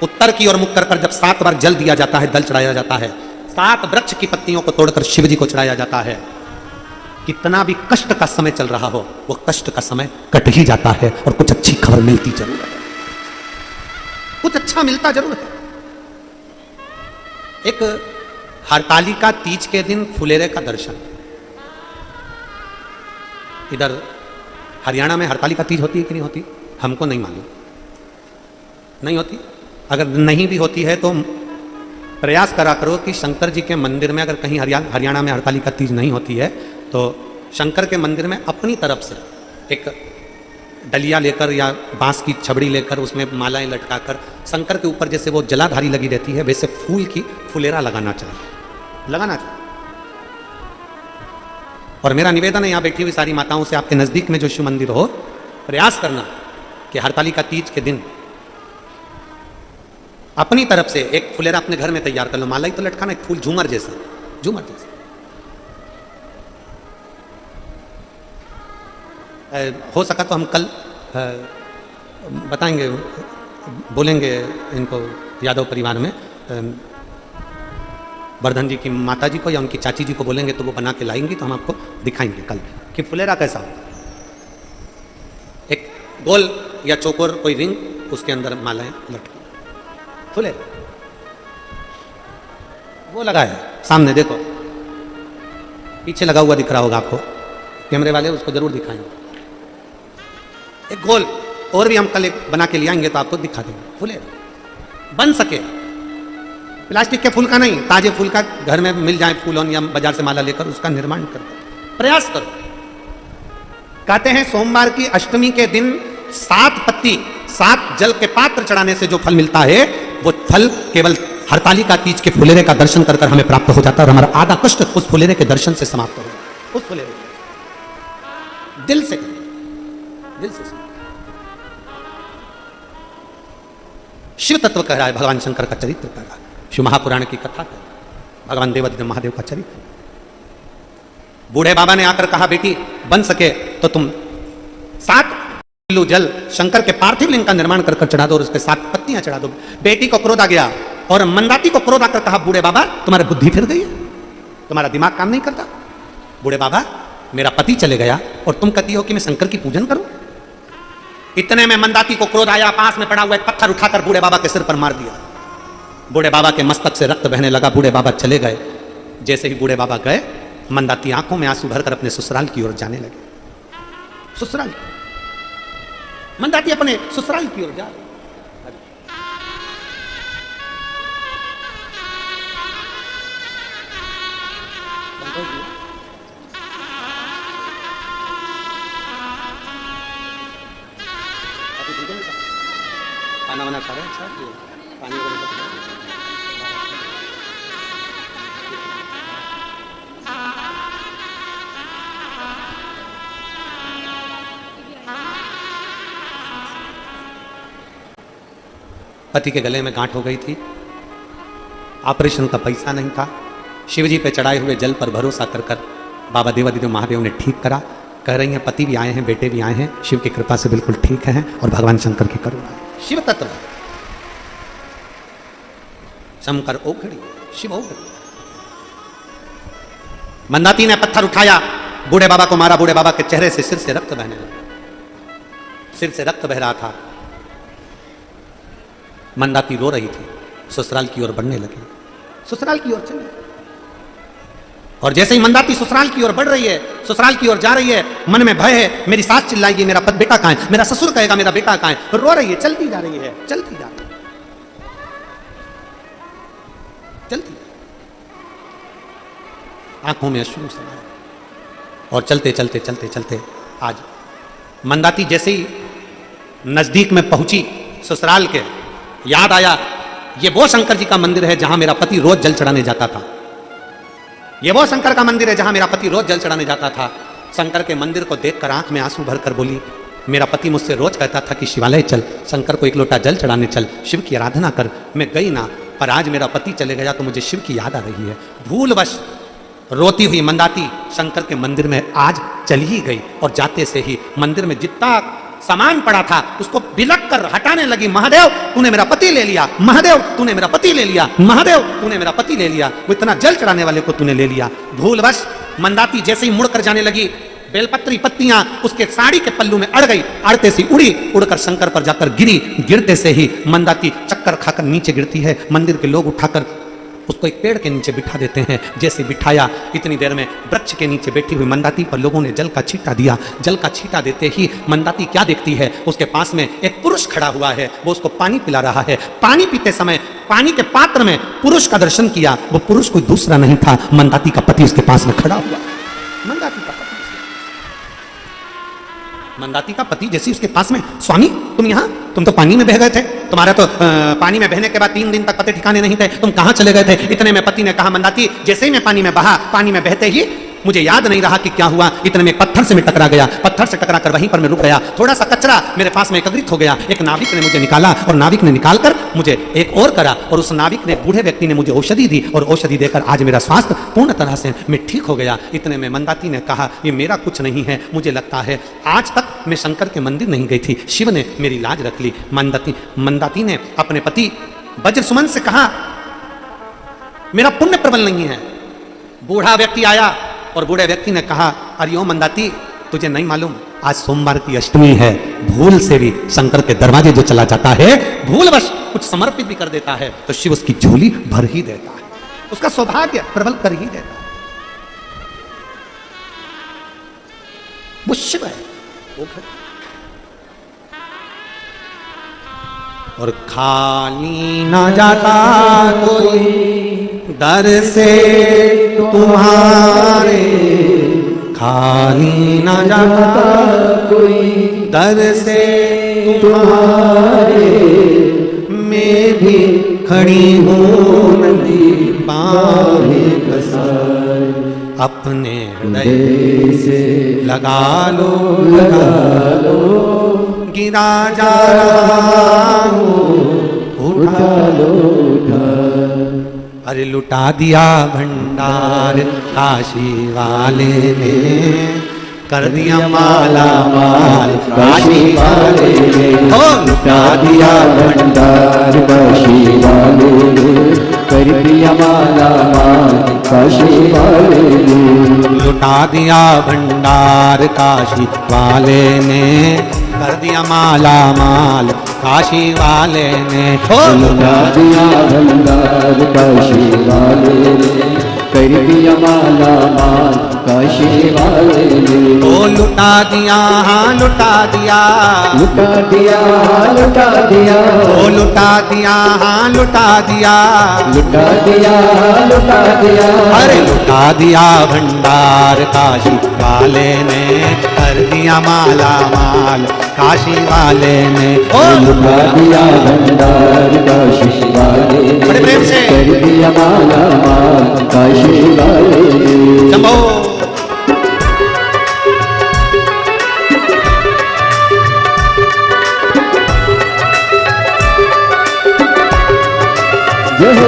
उत्तर की ओर मुख कर कर जब 7 बार जल दिया जाता है, जल चढ़ाया जाता है, 7 वृक्ष की पत्तियों को तोड़कर शिव जी को चढ़ाया जाता है, कितना भी कष्ट का समय चल रहा हो वो कष्ट का समय कट ही जाता है और कुछ अच्छी खबर मिलती जरूर है, कुछ अच्छा मिलता जरूर है। एक हरतालिका तीज के दिन फुलेरे का दर्शन, इधर हरियाणा में हरतालिका तीज होती है कि नहीं होती हमको नहीं मालूम, नहीं होती। अगर नहीं भी होती है तो प्रयास करा करो कि शंकर जी के मंदिर में, अगर कहीं हरियाणा में हरतालिका तीज नहीं होती है तो शंकर के मंदिर में अपनी तरफ से एक डलिया लेकर या बांस की छबड़ी लेकर उसमें मालाएं लटकाकर शंकर के ऊपर जैसे वो जलाधारी लगी रहती है वैसे फूल की फुलेरा लगाना चाहिए, लगाना चाहिए। और मेरा निवेदन है यहाँ बैठी हुई सारी माताओं से, आपके नजदीक में जो शिव मंदिर हो, प्रयास करना कि हरतालिका तीज के दिन अपनी तरफ से एक फुलेरा अपने घर में तैयार कर लो, माला ही तो लटकाना, एक फूल झूमर जैसा, झूमर जैसा। हो सका तो हम कल बताएंगे, बोलेंगे इनको यादव परिवार में, वर्धन जी की माता जी को या उनकी चाची जी को बोलेंगे तो वो बना के लाएंगी, तो हम आपको दिखाएंगे कल कि फुलेरा कैसा हो। एक गोल या चौकोर कोई रिंग, उसके अंदर मालाएं लटकी, फुलेरा वो लगा है सामने, देखो पीछे लगा हुआ दिख रहा होगा आपको, कैमरे वाले उसको जरूर दिखाएंगे। एक गोल और भी हम कल एक बना के ले आएंगे तो आपको दिखा देंगे, फुलेरा बन सके, प्लास्टिक के फूल का नहीं, ताजे फूल का घर में मिल जाए फूलों या बाजार से माला लेकर उसका निर्माण करो, प्रयास करो। कहते हैं सोमवार की अष्टमी के दिन 7 पत्ती 7 जल के पात्र चढ़ाने से जो फल मिलता है वो फल केवल हरतालिका तीज के फुलेरे का दर्शन कर हमें प्राप्त हो जाता है और हमारा आधा कष्ट उस फुलेरे के दर्शन से समाप्त हो जाता है। उस फुलेरे दिल से दिल से शिव तत्व कह रहा है, भगवान शंकर का चरित्र कह रहा है, शिव महापुराण की कथा कह रहा है, भगवान देवादिदेव महादेव का चरित्र। बूढ़े बाबा ने आकर कहा, बेटी बन सके तो तुम 7 किलो जल शंकर के पार्थिव लिंग का निर्माण कर चढ़ा दो और उसके 7 पत्तियां चढ़ा दो। बेटी को क्रोध आ गया और मंदाती को क्रोध आकर कहा, बूढ़े बाबा तुम्हारी बुद्धि फिर गई है, तुम्हारा दिमाग काम नहीं करता। बूढ़े बाबा मेरा पति चले गया और तुम कहती हो कि मैं शंकर की पूजन करूं। इतने में मंदाती को क्रोध आया, पास में पड़ा हुआ एक पत्थर उठाकर बूढ़े बाबा के सिर पर मार दिया। बूढ़े बाबा के मस्तक से रक्त बहने लगा, बूढ़े बाबा चले गए। जैसे ही बूढ़े बाबा गए, मंदाती आंखों में आंसू भरकर अपने ससुराल की ओर जाने लगे। ससुराल, मंदाती अपने ससुराल की ओर जा रही। खाना वाना खा रहे हैं, अच्छा पानी वगैरह सब पति के गले में गांठ हो गई थी, ऑपरेशन का पैसा नहीं था। शिवजी पे चढ़ाए हुए जल पर भरोसा कर कर बाबा देवादिदेव महादेव ने ठीक करा। कह रही हैं पति भी आए हैं, बेटे भी आए हैं, शिव की कृपा से बिल्कुल ठीक हैं और भगवान शंकर की करुणा है। शिव तत्व शंकर ओखड़ी, शिव ओखड़ी। मंदाती ने पत्थर उठाया, बूढ़े बाबा को मारा, बूढ़े बाबा के चेहरे से, सिर से रक्त बहने लगा, सिर से रक्त बह रहा था। मंदाती रो रही थी, ससुराल की ओर बढ़ने लगी, ससुराल की ओर चली। और जैसे ही मंदाती ससुराल की ओर बढ़ रही है, ससुराल की ओर जा रही है, मन में भय है, मेरी सास चिल्लाएगी मेरा बेटा कहां है, मेरा ससुर कहेगा मेरा बेटा कहां है। रो रही है, चलती जा रही है, चलती जा रही है, चलती, आंखों में अश्रु समाये। और चलते चलते चलते चलते आज मंदाती जैसे ही नजदीक में पहुंची ससुराल के, याद आया ये वो शंकर जी का मंदिर है जहां मेरा पति रोज जल चढ़ाने जाता था, ये वो शंकर का मंदिर है जहां मेरा पति रोज जल चढ़ाने जाता था। शंकर के मंदिर को देखकर आंख में आंसू भरकर बोली, मेरा पति मुझसे रोज कहता था कि शिवालय चल, शंकर को एक लोटा जल चढ़ाने चल, शिव की आराधना कर। मैं गई ना, पर आज मेरा पति चले गया तो मुझे शिव की याद आ रही है। भूलवश रोती हुई मंदाती शंकर के मंदिर में आज चली ही गई, और जाते से ही मंदिर में जितना सामान पड़ा था उसको बिलक कर हटाने लगी। महादेव तूने मेरा पति ले लिया, महादेव तूने मेरा पति ले लिया, महादेव तूने मेरा पति ले लिया, वो इतना जल चढ़ाने वाले को तूने ले लिया। भूलवश मंदाती जैसे ही मुड़कर जाने लगी, बेलपत्री पत्तियां उसके साड़ी के पल्लू में अड़ गई, अड़ते सी उड़ी, उड़कर शंकर पर जाकर गिरी। गिरते से ही मंदाती चक्कर खाकर नीचे गिरती है। मंदिर के लोग उठाकर उसको एक पेड़ के नीचे बिठा देते हैं। जैसे बिठाया, इतनी देर में वृक्ष के नीचे बैठी हुई मंदाती पर लोगों ने जल का छींटा दिया। जल का छींटा देते ही मंदाती क्या देखती है, उसके पास में एक पुरुष खड़ा हुआ है, वो उसको पानी पिला रहा है। पानी पीते समय पानी के पात्र में पुरुष का दर्शन किया, वो पुरुष कोई दूसरा नहीं था, मंदाती का पति उसके पास में खड़ा हुआ। मंदाती का पति, मंदाती का पति जैसे उसके पास में, स्वामी तुम यहाँ, तुम तो पानी में बह गए थे, तुम्हारा तो पानी में बहने के बाद 3 दिन तक पते ठिकाने नहीं थे, तुम कहाँ चले गए थे। इतने में पति ने कहा, मंदाती जैसे ही मैं पानी में बहा, पानी में बहते ही मुझे याद नहीं रहा कि क्या हुआ, इतने में पत्थर से मैं टकरा गया, पत्थर से टकरा कर वहीं पर मैं रुक गया। थोड़ा सा कचरा मेरे पास में एकत्रित हो गया, एक नाविक ने मुझे निकाला, और नाविक ने निकालकर मुझे एक और करा, और उस नाविक ने, बूढ़े व्यक्ति ने मुझे औषधि दी, और औषधि देकर आज मेरा स्वास्थ्य पूर्ण तरह से मैं ठीक हो गया। इतने में मंदाती ने कहा, ये मेरा कुछ नहीं है, मुझे लगता है आज तक मैं शंकर के मंदिर नहीं गई थी, शिव ने मेरी लाज रख ली। मंदाती ने अपने पति वज्रसुमन से कहा, मेरा पुण्य प्रबल नहीं है। बूढ़ा व्यक्ति आया और बूढ़े व्यक्ति ने कहा, अरे ओ मंदाती तुझे नहीं मालूम, आज सोमवार की अष्टमी है, भूल से भी शंकर के दरवाजे जो चला जाता है, भूलवश कुछ समर्पित भी कर देता है, तो शिव उसकी झोली भर ही देता है, उसका सौभाग्य प्रबल कर ही देता है। वो शिव है, वो और खाली ना जाता कोई दर से तुम्हारे, खाली ना जाता कोई दर से तुम्हारे, मैं भी खड़ी हूँ नदी बाहें कसार, अपने हृदय से लगा लो, गिरा जा रहा हूँ, उठा लो, अरे लुटा दिया भंडार काशी वाले ने, कर दिया माला माल काशी वाले ने, लुटा दिया भंडार काशी वाले ने, कर दिया माला माल काशी वाले ने, लुटा दिया भंडार काशी वाले ने, कर दिया माला माल काशी वाले ने, लुटा दिया भंडार काशी वाले ने, कर दिया माला माल काशी वाले ने, ओ लुटा दिया, हाँ लुटा दिया, लुटा दिया, लुटा दिया, ओ लुटा दिया, हाँ लुटा दिया, लुटा दिया, लुटा दिया, अरे लुटा दिया भंडार काशी वाले ने, कर दिया माला माल काशी वाले ने, ओ लुटा दिया भंडार काशी वाले ने, बड़े प्रेम से कर दिया माला माल काशी वाले ने। शंभो जय हो।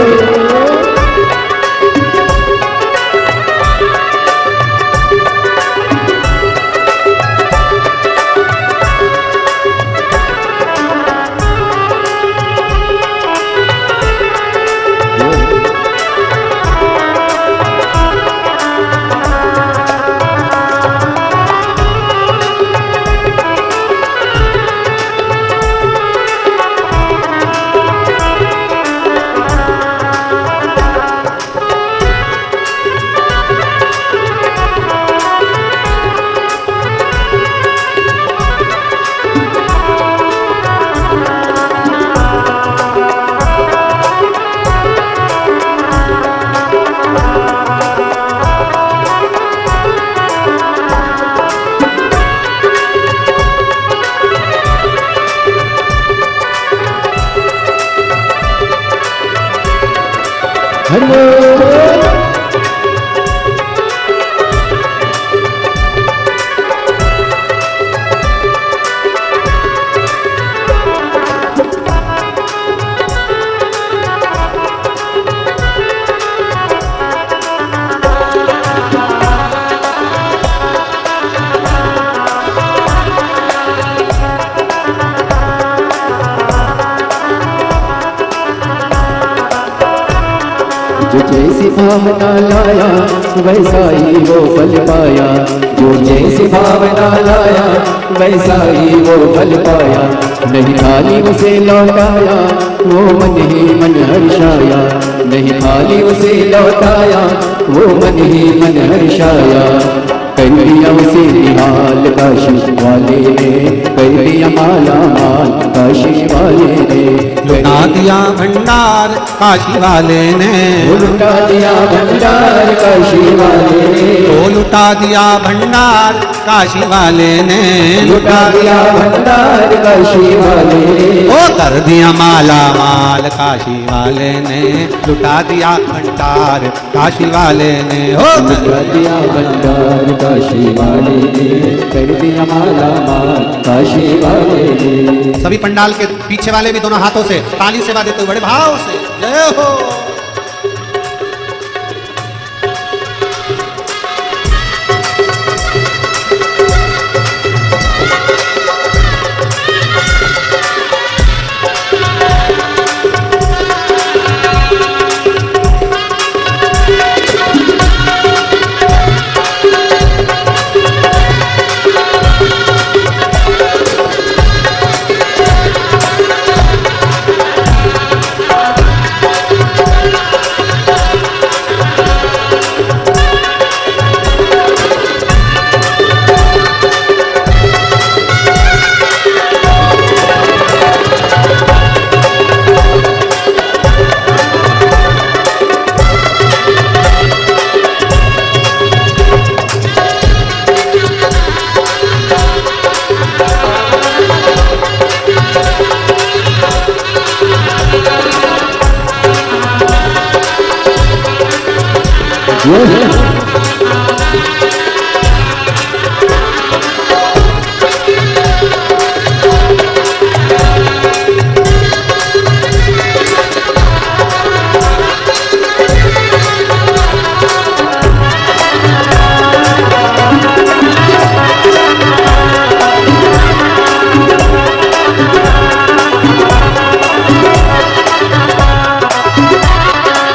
जो जैसी भावना लाया वैसा ही वो फल पाया, जो जैसी भावना लाया वैसा ही वो फल पाया। नहीं खाली उसे लौटाया वो मन ही मन हर्षाया, नहीं खाली उसे लौटाया वो मन ही मन हर्षाया। कर दिया उसे निहाल काशी वाले ने, कर दिया माला माल काशी वाले ने, लुटा दिया भंडार काशी वाले ने, लुटा दिया भंडार काशी वाले ने, ओ लुटा दिया भंडार काशी वाले ने, लुटा दिया भंडार काशी वाले ने, ओ कर दिया माला माल काशी वाले ने, लुटा दिया भंडार काशी वाले ने, ओ लुटा दिया भंडार काशी वाले ने, कर दिया माला माल काशी वाले ने। सभी पंडाल के पीछे वाले भी दोनों हाथों से ताली सेवा देते हुए बड़े भाव से जय हो।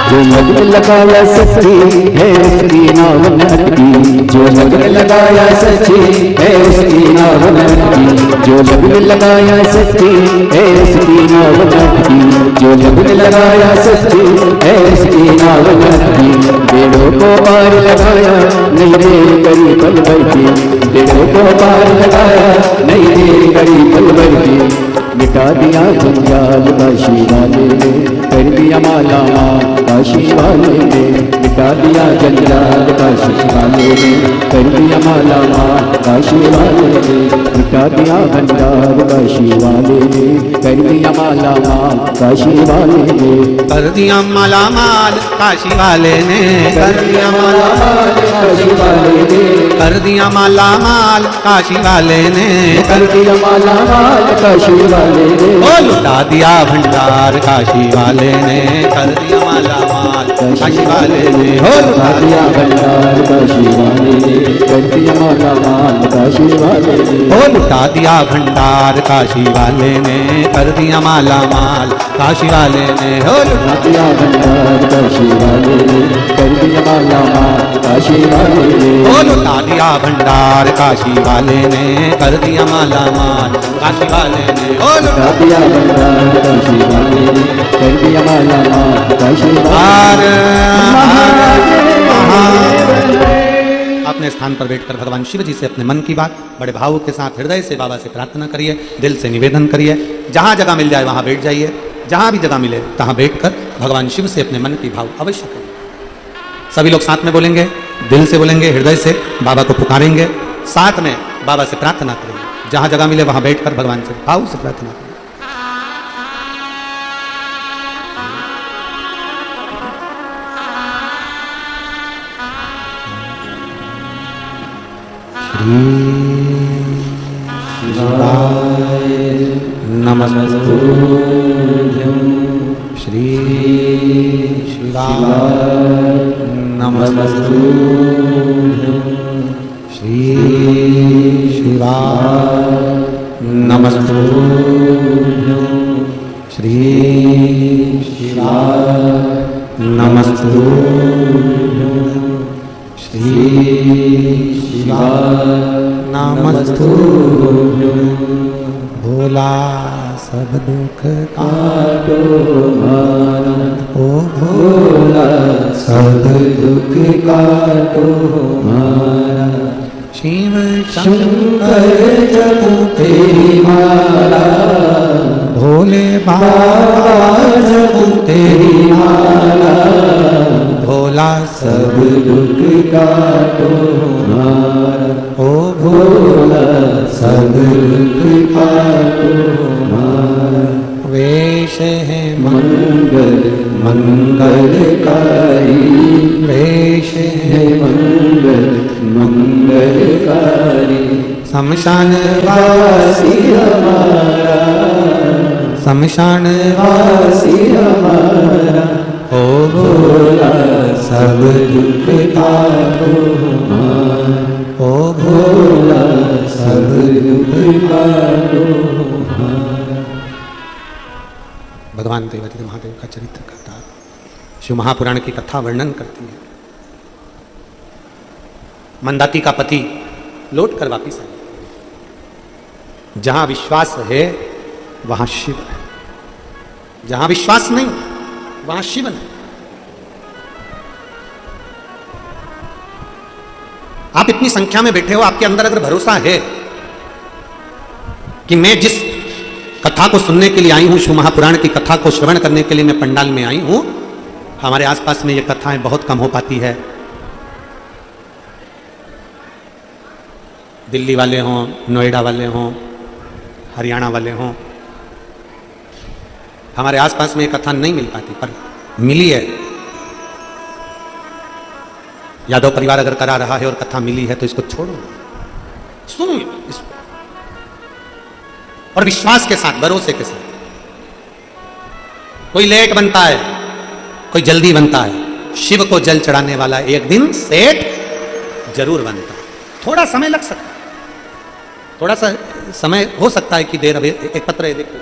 जो लगन लगाया सच्ची है उसकी नाव न अटकी, जो लगन लगाया सच्ची है उसकी नाव न अटकी, जो लगन लगाया सच्ची है उसकी नाव न अटकी, जो लगन लगाया सच्ची है उसकी नाव न अटकी। बेड़ों को पार लगाया नहीं देर करी पल भर की, बेड़ों को पार लगाया नहीं देर करी पल भर की। मिटा दिया जंजाल काशी वाले ने, कर दिया माला माल काशी वाले ने, मिटा दिया जंजाल काशी वाले ने, कर दिया माला माल काशी वाले ने, मिटा दिया भंडार काशी वाले ने, कर दिया माला माल काशी वाले ने, कर दिया माला माल काशी वाले ने, कर दिया माला माल काशी वाले ने, कर दिया माला माल काशी वाले ने, कर दिया माला माल काशी वाले ने, ओ लुटा दिया भंडार काशी वाले ने, कर दिया माला माल काशी वाले ने, हो लुटा दिया भंडार काशी वाले ने, कर दिया माला माल काशी वाले ने, हो लुटा दिया भंडार काशी वाले ने, कर दिया माला माल काशी वाले ने, हो लुटा दिया भंडार काशी वाले ने, कर दिया माला माल काशी वाले ने, हो लुटा दिया भंडार काशी वाले ने, कर दिया माला माल काशी वाले ने, हो लुटा दिया भंडार काशी वाले ने, कर दिया माला माल काशी वाले अपने स्थान पर बैठकर भगवान शिव जी से अपने मन की बात बड़े भावों के साथ हृदय से बाबा से प्रार्थना करिए, दिल से निवेदन करिए। जहाँ जगह मिल जाए वहाँ बैठ जाइए, जहाँ भी जगह मिले तहाँ बैठकर भगवान शिव से अपने मन की भाव अवश्य करिए। सभी लोग साथ में बोलेंगे, दिल से बोलेंगे, हृदय से बाबा को पुकारेंगे, साथ में बाबा से प्रार्थना करेंगे। जहाँ जगह मिले वहाँ बैठकर भगवान से भाव से प्रार्थना करेंगे। श्री शिवाय नमस्तुभ्यं श्री शिवाय नमस्तुभ्यं श्री शिवाय नमस्तुभ्यं श्री शिवाय नमस्तुभ्यं श्री शिवाय नमस्तुभ्यं भोला सब दुख काटो हमारा, ओ भोला सब दुख काटो हमारा। शिव शंकर जपो तेरी माला, भोले बाबा जपो तेरी माला, भोला सब दुख काटो हमारा, ओ भोला सब दुख काटो हमारा। वेश है मंगल मंगलकारी, वेश है मंगल मंगलकारी। शमशान वासी हमारा, शमशान वासी हमारा, ओ भोला सब दुख काटो हमारा, ओ भोला सब दुख काटो हमारा। भगवान देवादिदेव महादेव का चरित्र कथा शिव महापुराण की कथा वर्णन करती है। मंदाती का पति लौट कर वापिस आया। जहां विश्वास है वहां शिव है, जहां विश्वास नहीं वहां शिव नहीं। आप इतनी संख्या में बैठे हो, आपके अंदर अगर भरोसा है कि मैं जिस कथा को सुनने के लिए आई हूं, शिव महापुराण की कथा को श्रवण करने के लिए मैं पंडाल में आई हूं, हमारे आसपास में ये कथाएं बहुत कम हो पाती है। दिल्ली वाले हों, नोएडा वाले हों, हरियाणा वाले हों, हमारे आसपास में ये कथा नहीं मिल पाती, पर मिली है। यादव परिवार अगर करा रहा है और कथा मिली है तो इसको छोड़ो, सुनो इसको, और विश्वास के साथ, भरोसे के साथ। कोई लेट बनता है, कोई जल्दी बनता है। शिव को जल चढ़ाने वाला एक दिन सेठ जरूर बनता है। थोड़ा समय लग सकता है, थोड़ा सा समय हो सकता है कि देर। अभी एक पत्र है, देखो,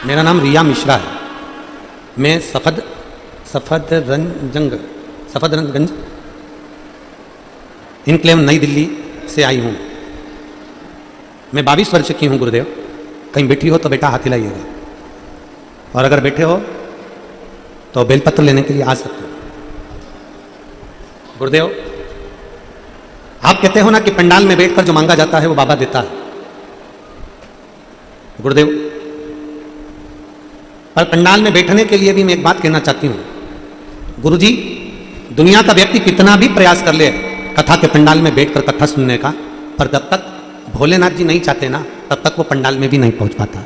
मेरा नाम रिया मिश्रा है। मैं सफदरजंग इनक्लेव नई दिल्ली से आई हूँ। मैं 22 वर्ष की हूँ गुरुदेव। कहीं बैठी हो तो बेटा हाथ हिलाइएगा, और अगर बैठे हो तो बेलपत्र लेने के लिए आ सकते हो। गुरुदेव, आप कहते हो ना कि पंडाल में बैठकर जो मांगा जाता है वो बाबा देता है। गुरुदेव, पर पंडाल में बैठने के लिए भी मैं एक बात कहना चाहती हूँ। गुरुजी, दुनिया का व्यक्ति कितना भी प्रयास कर ले कथा के पंडाल में बैठकर कथा सुनने का, पर जब तक भोलेनाथ जी नहीं चाहते ना, तब तक वो पंडाल में भी नहीं पहुंच पाता।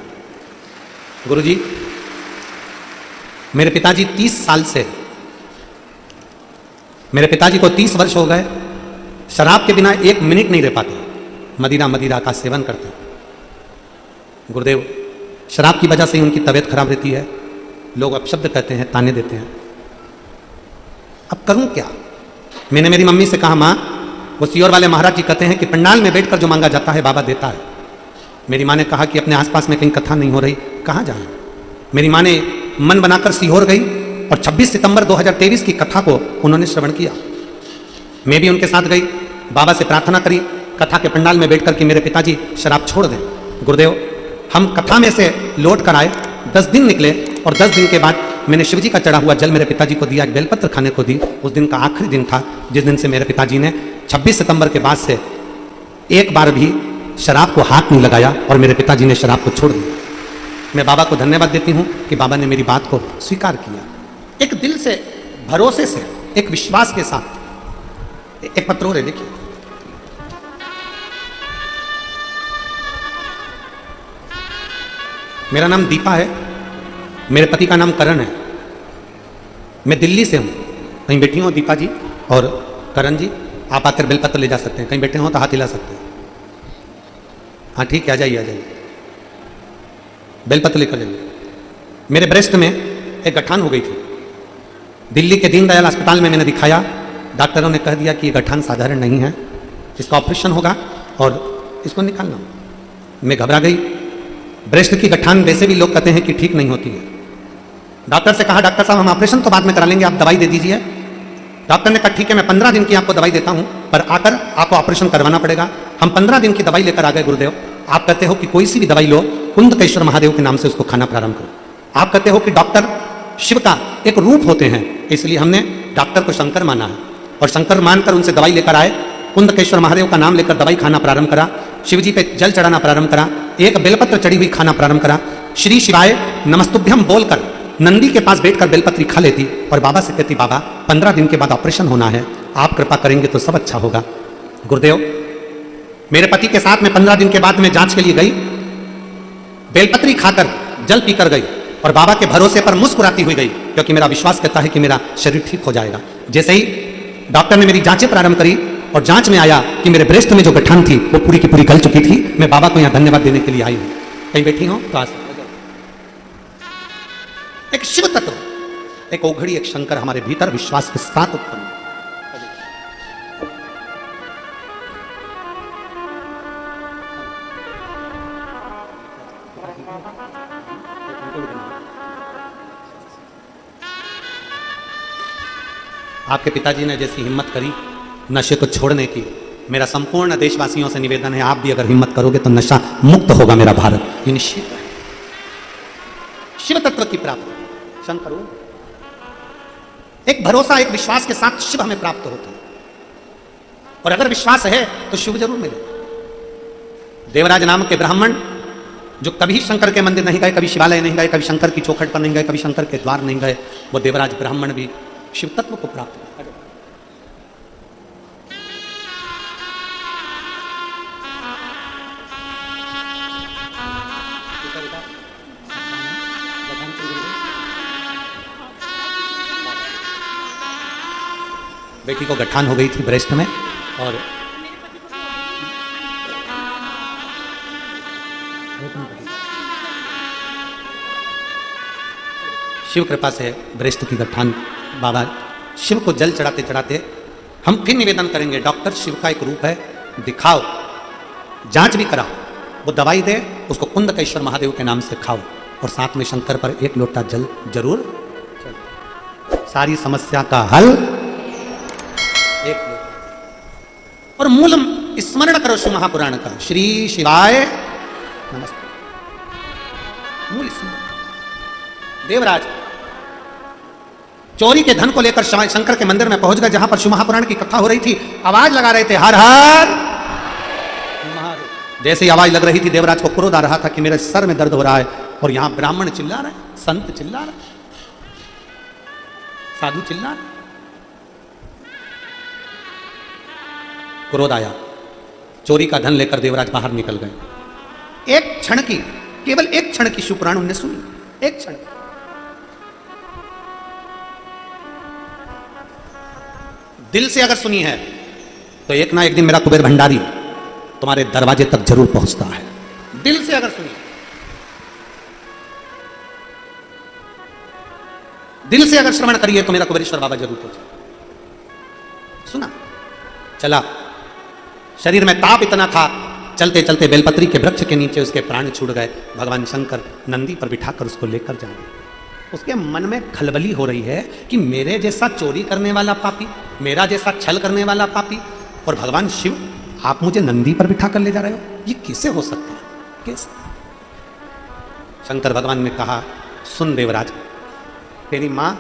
गुरुजी, मेरे पिताजी 30 साल से, मेरे पिताजी को 30 वर्ष हो गए, शराब के बिना 1 मिनट नहीं रह पाते। मदिरा का सेवन करते। गुरुदेव, शराब की वजह से ही उनकी तबीयत खराब रहती है। लोग अपशब्द कहते हैं, ताने देते हैं। अब करूं क्या? मैंने मेरी मम्मी से कहा, माँ, वो सियोर वाले महाराज जी कहते हैं कि पंडाल में बैठकर जो मांगा जाता है बाबा देता है। मेरी माँ ने कहा कि अपने आसपास में कहीं कथा नहीं हो रही, कहाँ जाना? मेरी माँ ने मन बनाकर सीहोर गई और 26 सितंबर 2023 की कथा को उन्होंने श्रवण किया। मैं भी उनके साथ गई, बाबा से प्रार्थना करी कथा के पंडाल में बैठकर कि मेरे पिताजी शराब छोड़ दें। गुरुदेव, हम कथा में से लौट कर आए, 10 दिन निकले और 10 दिन के बाद मैंने शिव जी का चढ़ा हुआ जल मेरे पिताजी को दिया, एक बेलपत्र खाने को दी। उस दिन का आखिरी दिन था जिस दिन से मेरे पिताजी ने 26 सितंबर के बाद से एक बार भी शराब को हाथ नहीं लगाया और मेरे पिताजी ने शराब को छोड़ दिया। मैं बाबा को धन्यवाद देती हूँ कि बाबा ने मेरी बात को स्वीकार किया। एक दिल से, भरोसे से, एक विश्वास के साथ। एक पत्र और है, देखिए। मेरा नाम दीपा है, मेरे पति का नाम करण है। मैं दिल्ली से हूँ। कहीं बैठी हो दीपा जी और करण जी, आप आकर बेलपत्र ले जा सकते हैं। कहीं बैठे हो तो हाथ हिला सकते हैं। हाँ ठीक है, आ जाइए, आ जाइए, बेलपत्र लेकर जाइए। मेरे ब्रेस्ट में एक गठान हो गई थी। दिल्ली के दीनदयाल अस्पताल में मैंने दिखाया। डॉक्टरों ने कह दिया कि ये गठान साधारण नहीं है, इसका ऑपरेशन होगा और इसको निकालना। मैं घबरा गई। ब्रेस्ट की गठान वैसे भी लोग कहते हैं कि ठीक नहीं होती है। डॉक्टर से कहा, डॉक्टर साहब हम ऑपरेशन तो बाद में करा लेंगे, आप दवाई दे दीजिए। डॉक्टर ने कहा ठीक है, मैं 15 दिन की आपको दवाई देता हूं, पर आकर आपको ऑपरेशन करवाना पड़ेगा। हम 15 दिन की दवाई लेकर आ गए। गुरुदेव, आप कहते हो कि कोई सी भी दवाई लो, कुंदकेश्वर महादेव के नाम से उसको खाना प्रारंभ करो। आप कहते हो कि डॉक्टर शिव का एक रूप होते हैं, इसलिए हमने डॉक्टर को शंकर माना है और शंकर मानकर उनसे दवाई लेकर आए। कुंदकेश्वर महादेव का नाम लेकर दवाई खाना प्रारंभ करा, शिव जी पे जल चढ़ाना प्रारंभ करा, एक बेलपत्र चढ़ी हुई खाना प्रारंभ करा। श्री शिवाय नमस्तुभ्यम बोलकर नंदी के पास बैठकर बेलपत्री खा लेती और बाबा से कहती, बाबा 15 दिन के बाद ऑपरेशन होना है, आप कृपा करेंगे तो सब अच्छा होगा। गुरुदेव, मेरे पति के साथ में 15 दिन के बाद मैं जांच के लिए गई, बेलपत्री खाकर जल पीकर गई और बाबा के भरोसे पर मुस्कुराती हुई गई, क्योंकि मेरा विश्वास कहता है कि मेरा शरीर ठीक हो जाएगा। जैसे ही डॉक्टर ने मेरी जांचें प्रारंभ करी और जांच में आया कि मेरे ब्रेस्ट में जो गठान थी वो पूरी की पूरी गल चुकी थी। मैं बाबा को यहाँ धन्यवाद देने के लिए आई हूँ। कहीं बैठी हो तो आज एक शिव तत्व, एक ओघड़ी, एक शंकर हमारे भीतर विश्वास के साथ उत्पन्न। आपके पिताजी ने जैसी हिम्मत करी नशे को छोड़ने की, मेरा संपूर्ण देशवासियों से निवेदन है, आप भी अगर हिम्मत करोगे तो नशा मुक्त होगा मेरा भारत, ये निश्चित है। शिव तत्व की प्राप्ति, शंकर एक भरोसा, एक विश्वास के साथ शिव हमें प्राप्त होते हैं। और अगर विश्वास है तो शिव जरूर मिले। देवराज नाम के ब्राह्मण जो कभी शंकर के मंदिर नहीं गए, कभी शिवालय नहीं गए, कभी शंकर की चौखट पर नहीं गए, कभी शंकर के द्वार नहीं गए, वो देवराज ब्राह्मण भी शिव तत्व को प्राप्त हुआ। बेटी को गठान हो गई थी ब्रेस्ट में और शिव कृपा से ब्रेस्ट की गठान, बाबा शिव को जल चढ़ाते चढ़ाते हम फिर निवेदन करेंगे, डॉक्टर शिव का एक रूप है, दिखाओ, जांच भी कराओ, वो दवाई दे, उसको कुंदकेश्वर महादेव के नाम से खाओ और साथ में शंकर पर एक लोटा जल जरूर, सारी समस्या का हल एक लोटा। और मूल स्मरण करो शिव महापुराण का, श्री शिवाय नमस्ते। मूल स्मरण। देवराज चोरी के धन को लेकर शंकर के मंदिर में पहुंच गए, जहां पर शिव महापुराण की कथा हो रही थी, आवाज लगा रहे थे, हर हर महादेव। जैसे ही आवाज लग रही थी, देवराज को क्रोध आ रहा था कि मेरे सर में दर्द हो रहा है, और यहां ब्राह्मण चिल्ला रहे, संत चिल्ला रहे, साधु चिल्ला रहे। क्रोध आया, चोरी का धन लेकर देवराज बाहर निकल गए। एक क्षण की, केवल एक क्षण की शिवपुराण उन्होंने सुनी, एक क्षण। दिल से अगर सुनी है तो एक ना एक दिन मेरा कुबेर भंडारी तुम्हारे दरवाजे तक जरूर पहुंचता है। दिल से अगर सुनी, दिल से अगर श्रवण करिए तो मेरा कुबेरेश्वर बाबा जरूर पहुंचे। सुना, चला, शरीर में ताप इतना था, चलते चलते बेलपत्री के वृक्ष के नीचे उसके प्राण छूट गए। भगवान शंकर नंदी पर बिठाकर उसको लेकर जा रहे। उसके मन में खलबली हो रही है कि मेरे जैसा चोरी करने वाला पापी, मेरा जैसा छल करने वाला पापी, और भगवान शिव आप मुझे नंदी पर बिठा कर ले जा रहे हो, ये कैसे हो सकता है, कैसे? शंकर भगवान ने कहा, सुन देवराज, तेरी माँ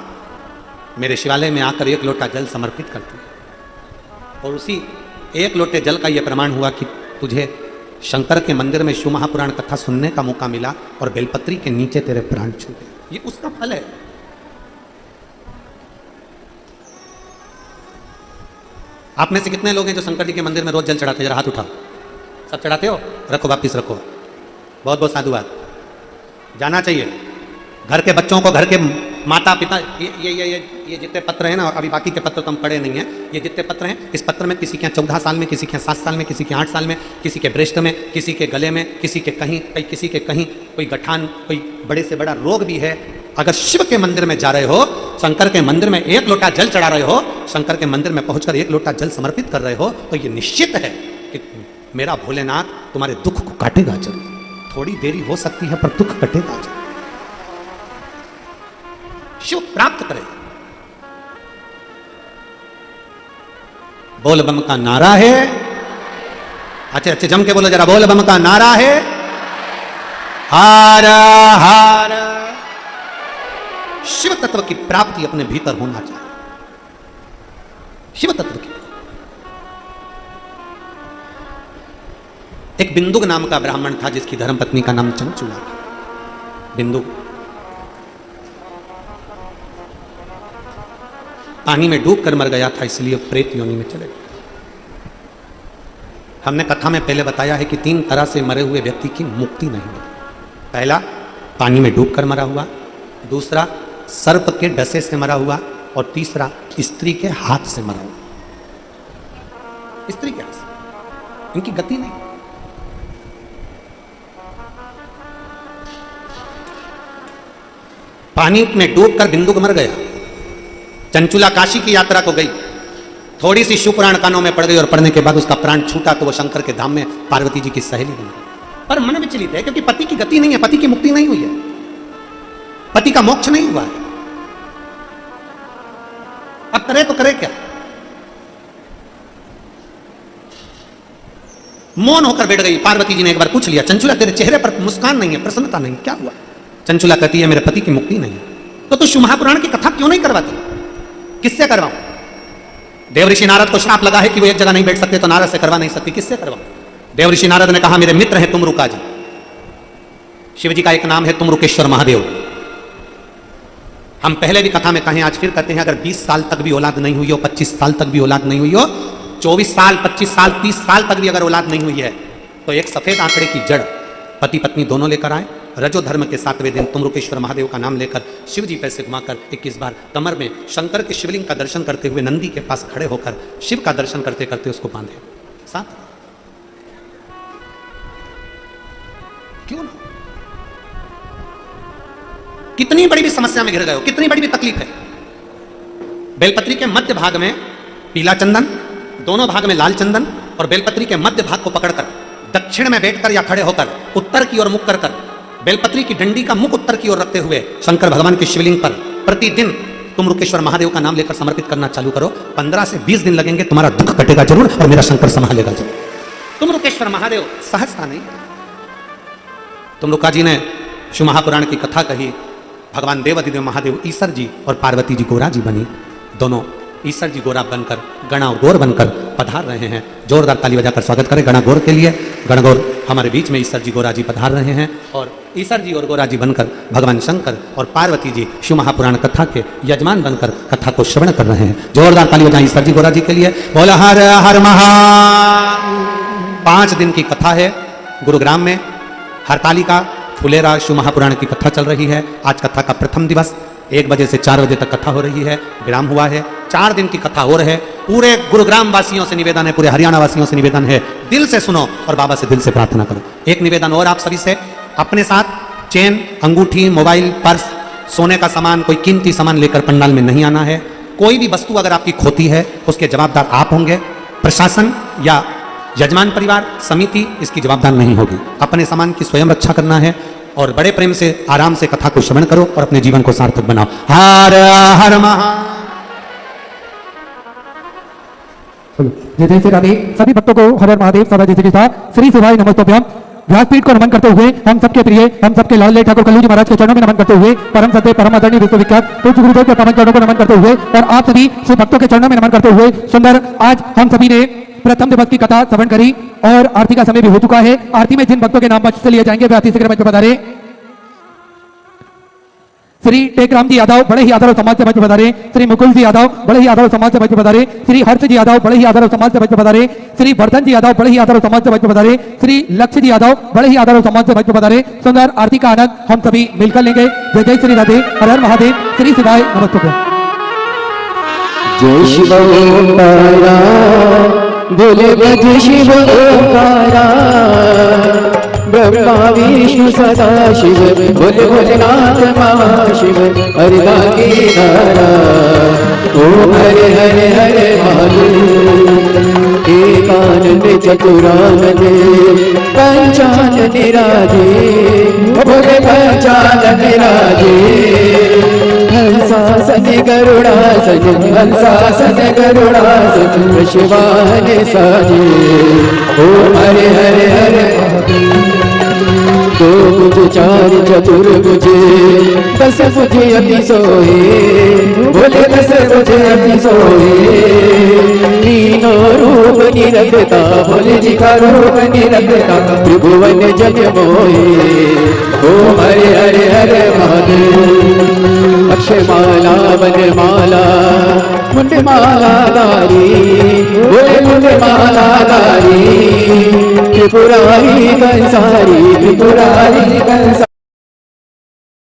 मेरे शिवालय में आकर एक लोटा जल समर्पित करती है और उसी एक लोटे जल का यह प्रमाण हुआ कि तुझे शंकर के मंदिर में शिव महापुराण कथा सुनने का मौका मिला और बेलपत्री के नीचे तेरे प्राण छूटे। ये उसका फल है। आप में से कितने लोग हैं जो शंकर जी के मंदिर में रोज जल चढ़ाते? जरा हाथ उठाओ। सब चढ़ाते हो? रखो, वापिस रखो। बहुत बहुत साधुवाद। जाना चाहिए। घर के बच्चों को, घर के माता पिता, ये जितने पत्र हैं ना, अभी बाकी के पत्र तो हम पढ़े नहीं हैं, ये जितने पत्र हैं, इस पत्र में किसी के 14 साल में, किसी के 7 साल में, किसी के 8 साल में, किसी के ब्रेस्ट में, किसी के गले में, किसी के कहीं, किसी के कहीं कोई गठान, कोई बड़े से बड़ा रोग भी है। अगर शिव के मंदिर में जा रहे हो, शंकर के मंदिर में एक लोटा जल चढ़ा रहे हो, शंकर के मंदिर में पहुंचकर एक लोटा जल समर्पित कर रहे हो, तो ये निश्चित है कि मेरा भोलेनाथ तुम्हारे दुख को काटेगा जरूर। थोड़ी देरी हो सकती है पर दुख कटेगा जरूर। शिव प्राप्त करे। बोल बम का नारा है। अच्छे अच्छे जम के बोलो जरा, बोल बम का नारा है। हार हार। शिव तत्व की प्राप्ति अपने भीतर होना चाहिए। शिव तत्व की। एक बिंदुक नाम का ब्राह्मण था जिसकी धर्मपत्नी का नाम चंचुला था। बिंदुक पानी में डूब कर मर गया था, इसलिए प्रेत योनि में चले गए। हमने कथा में पहले बताया है कि 3 तरह से मरे हुए व्यक्ति की मुक्ति नहीं होती। पहला, पानी में डूब कर मरा हुआ। दूसरा, सर्प के डसे से मरा हुआ। और तीसरा, स्त्री के हाथ से मरा हुआ। स्त्री के हाथ से, इनकी गति नहीं। पानी में डूबकर बिंदुक मर गया। चंचुला काशी की यात्रा को गई, थोड़ी सी शिव पुराण कानों में पड़ गई और पढ़ने के बाद उसका प्राण छूटा तो वो शंकर के धाम में पार्वती जी की सहेली बन गई। पर मन विचलित है क्योंकि पति की गति नहीं है, पति की मुक्ति नहीं हुई है, पति का मोक्ष नहीं हुआ है। अब करे तो करे क्या? मौन होकर बैठ गई। पार्वती जी ने एक बार पूछ लिया, चंचुला तेरे चेहरे पर मुस्कान नहीं है, प्रसन्नता नहीं, क्या हुआ? चंचुला कहती है मेरे पति की मुक्ति नहीं है। तो तू शिव महापुराण की कथा क्यों नहीं करवाती? किससे करवाऊं? देव ऋषि नारद को श्राप लगा है कि वो एक जगह नहीं बैठ सकते, तो नारद से करवा नहीं सकती, किससे करवाऊं? देव ऋषि नारद ने कहा मेरे मित्र हैं तुमरुका जी। शिव जी का एक नाम है तुमरुकेश्वर महादेव। हम पहले भी कथा में कहें, आज फिर कहते हैं, अगर 20 साल तक भी औलाद नहीं हुई हो, 25 साल तक भी औलाद नहीं हुई हो, 24 साल, 25 साल, 30 साल तक भी अगर औलाद नहीं हुई है, तो एक सफेद आंकड़े की जड़ पति पत्नी दोनों लेकर आए। रजो धर्म के 7वें दिन तुमरुकेश्वर महादेव का नाम लेकर शिव जी पैसे घुमाकर 21 बार कमर में शंकर के शिवलिंग का दर्शन करते हुए नंदी के पास खड़े होकर शिव का दर्शन करते करते उसको बांधे। साथ क्यों ना? कितनी बड़ी भी समस्या में घिर गए हो, कितनी बड़ी भी तकलीफ है, बेलपत्री के मध्य भाग में पीला चंदन, दोनों भाग में लाल चंदन, और बेलपत्री के मध्य भाग को पकड़कर दक्षिण में बैठकर या खड़े होकर उत्तर की ओर मुख कर बेलपत्री की डंडी का मुख उत्तर की ओर रखते हुए शंकर भगवान के शिवलिंग पर प्रतिदिन तुमरुकेश्वर महादेव का नाम लेकर समर्पित करना चालू करो। 15 से 20 दिन लगेंगे, तुम्हारा दुख कटेगा जरूर और मेरा शंकर संभालेगा जरूर। तुमरुकेश्वर महादेव सहजता नहीं। तुमरुका जी ने शिव महापुराण की कथा कही। भगवान देवाधिदेव महादेव ईश्वर जी और पार्वती जी गोरा जी बनी। दोनों ईश्वर जी गोरा बनकर, गणा और गौर बनकर पधार रहे हैं। जोरदार ताली बजाकर स्वागत करें गणा गौर के लिए। गणगौर हमारे बीच में ईश्वर जी गोरा जी पधार रहे हैं और ईश्वर जी और गोरा जी बनकर भगवान शंकर और पार्वती जी शिव महापुराण कथा के यजमान बनकर कथा को श्रवण कर रहे हैं। जोरदार ताली बजाएं ईश्वर जी गोरा जी के लिए। बोला हर हर महा। 5 दिन की कथा है गुरुग्राम में। हरतालिका फुलेरा शिव महापुराण की कथा चल रही है। आज कथा का प्रथम दिवस 1 बजे से 4 बजे तक कथा हो रही है। विराम हुआ है। 4 दिन की कथा हो रही है। पूरे गुरुग्राम वासियों से निवेदन है, पूरे हरियाणा वासियों से निवेदन है, दिल से सुनो और बाबा से दिल से प्रार्थना करो। एक निवेदन और आप सभी से, अपने साथ चेन, अंगूठी, मोबाइल, पर्स, सोने का सामान, कोई कीमती सामान लेकर पंडाल में नहीं आना है। कोई भी वस्तु अगर आपकी खोती है उसके जवाबदार आप होंगे। प्रशासन या यजमान परिवार समिति इसकी जवाबदार नहीं होगी। अपने सामान की स्वयं रक्षा करना है और बड़े प्रेम से आराम से कथा को श्रवण करो और अपने जीवन को सार्थक बनाओ। हर हर महा। जय जय श्री राधे। सभी भक्तों को हर हर महादेव सदा जैसे के साथ श्री शिवाय नमस्तुभ्यम। व्यासपीठ को नमन करते हुए हम सबके प्रिय, हम सबके लाल ठाकुर कल्लू जी महाराज के चरणों में नमन करते हुए, परम सत्य परम आदरणीय विश्वविख्यात पूज्य गुरुदेव के पावन चरणों को नमन करते हुए और आप सभी शिव भक्तों के चरणों में नमन करते हुए सुंदर आज हम सभी ने प्रथम दिवस की कथा श्रवण करी और आरती का समय भी हो चुका है। आरती में जिन भक्तों के नाम मंच से लिए जाएंगे वे आरती से मंच पर पधारे। श्री टेकराम जी यादव बड़े ही आदर और समाज से मंच पर पधारे। श्री मुकुल जी यादव बड़े ही आदर और समाज से मंच पर पधारे। श्री हर्ष जी यादव बड़े ही आदर और समाज से मंच पर पधारे। श्री वर्धन जी यादव बड़े ही आदर और समाज से मंच पर पधारे। श्री लक्ष्य जी यादव बड़े ही आदर और समाज से मंच पर पधारे। सुंदर आरती का आनंद हम सभी मिलकर लेंगे। जय जय श्री राधे, हर हर महादेव, श्री शिवाय नमस्तुभ्यं। जय शिव ओंकारा, बोले बज शिव ओंकारा, ब्रह्मा विष्णु सदा शिव, बोले भोलेनाथ महाशिव, हरिदा कीनारा, ओम हरे हरे हरे महादेव। एकानन चतुरानन पंचानन राजे, बोले पंचानन राजे। हंसासन गरुड़ासन, हंसासन गरुड़ासन, वृषवाहन साजे। ओम हरे हरे हरे दो मुझे चार चतुर्भुज, दस मुझे अति सोए, बोले दस मुझे अति सोए। तीनों रूप निरखता, बोले जी का रूप निरखता, त्रिभुवन जग मोहे। ओम हरे हरे हरे महादेव। अक्षयमाला वनमाला मुंडमाला धारी, बोले मुंडमाला धारी। त्रिपुरारी कंसारी, त्रिपुरारी कंसारी,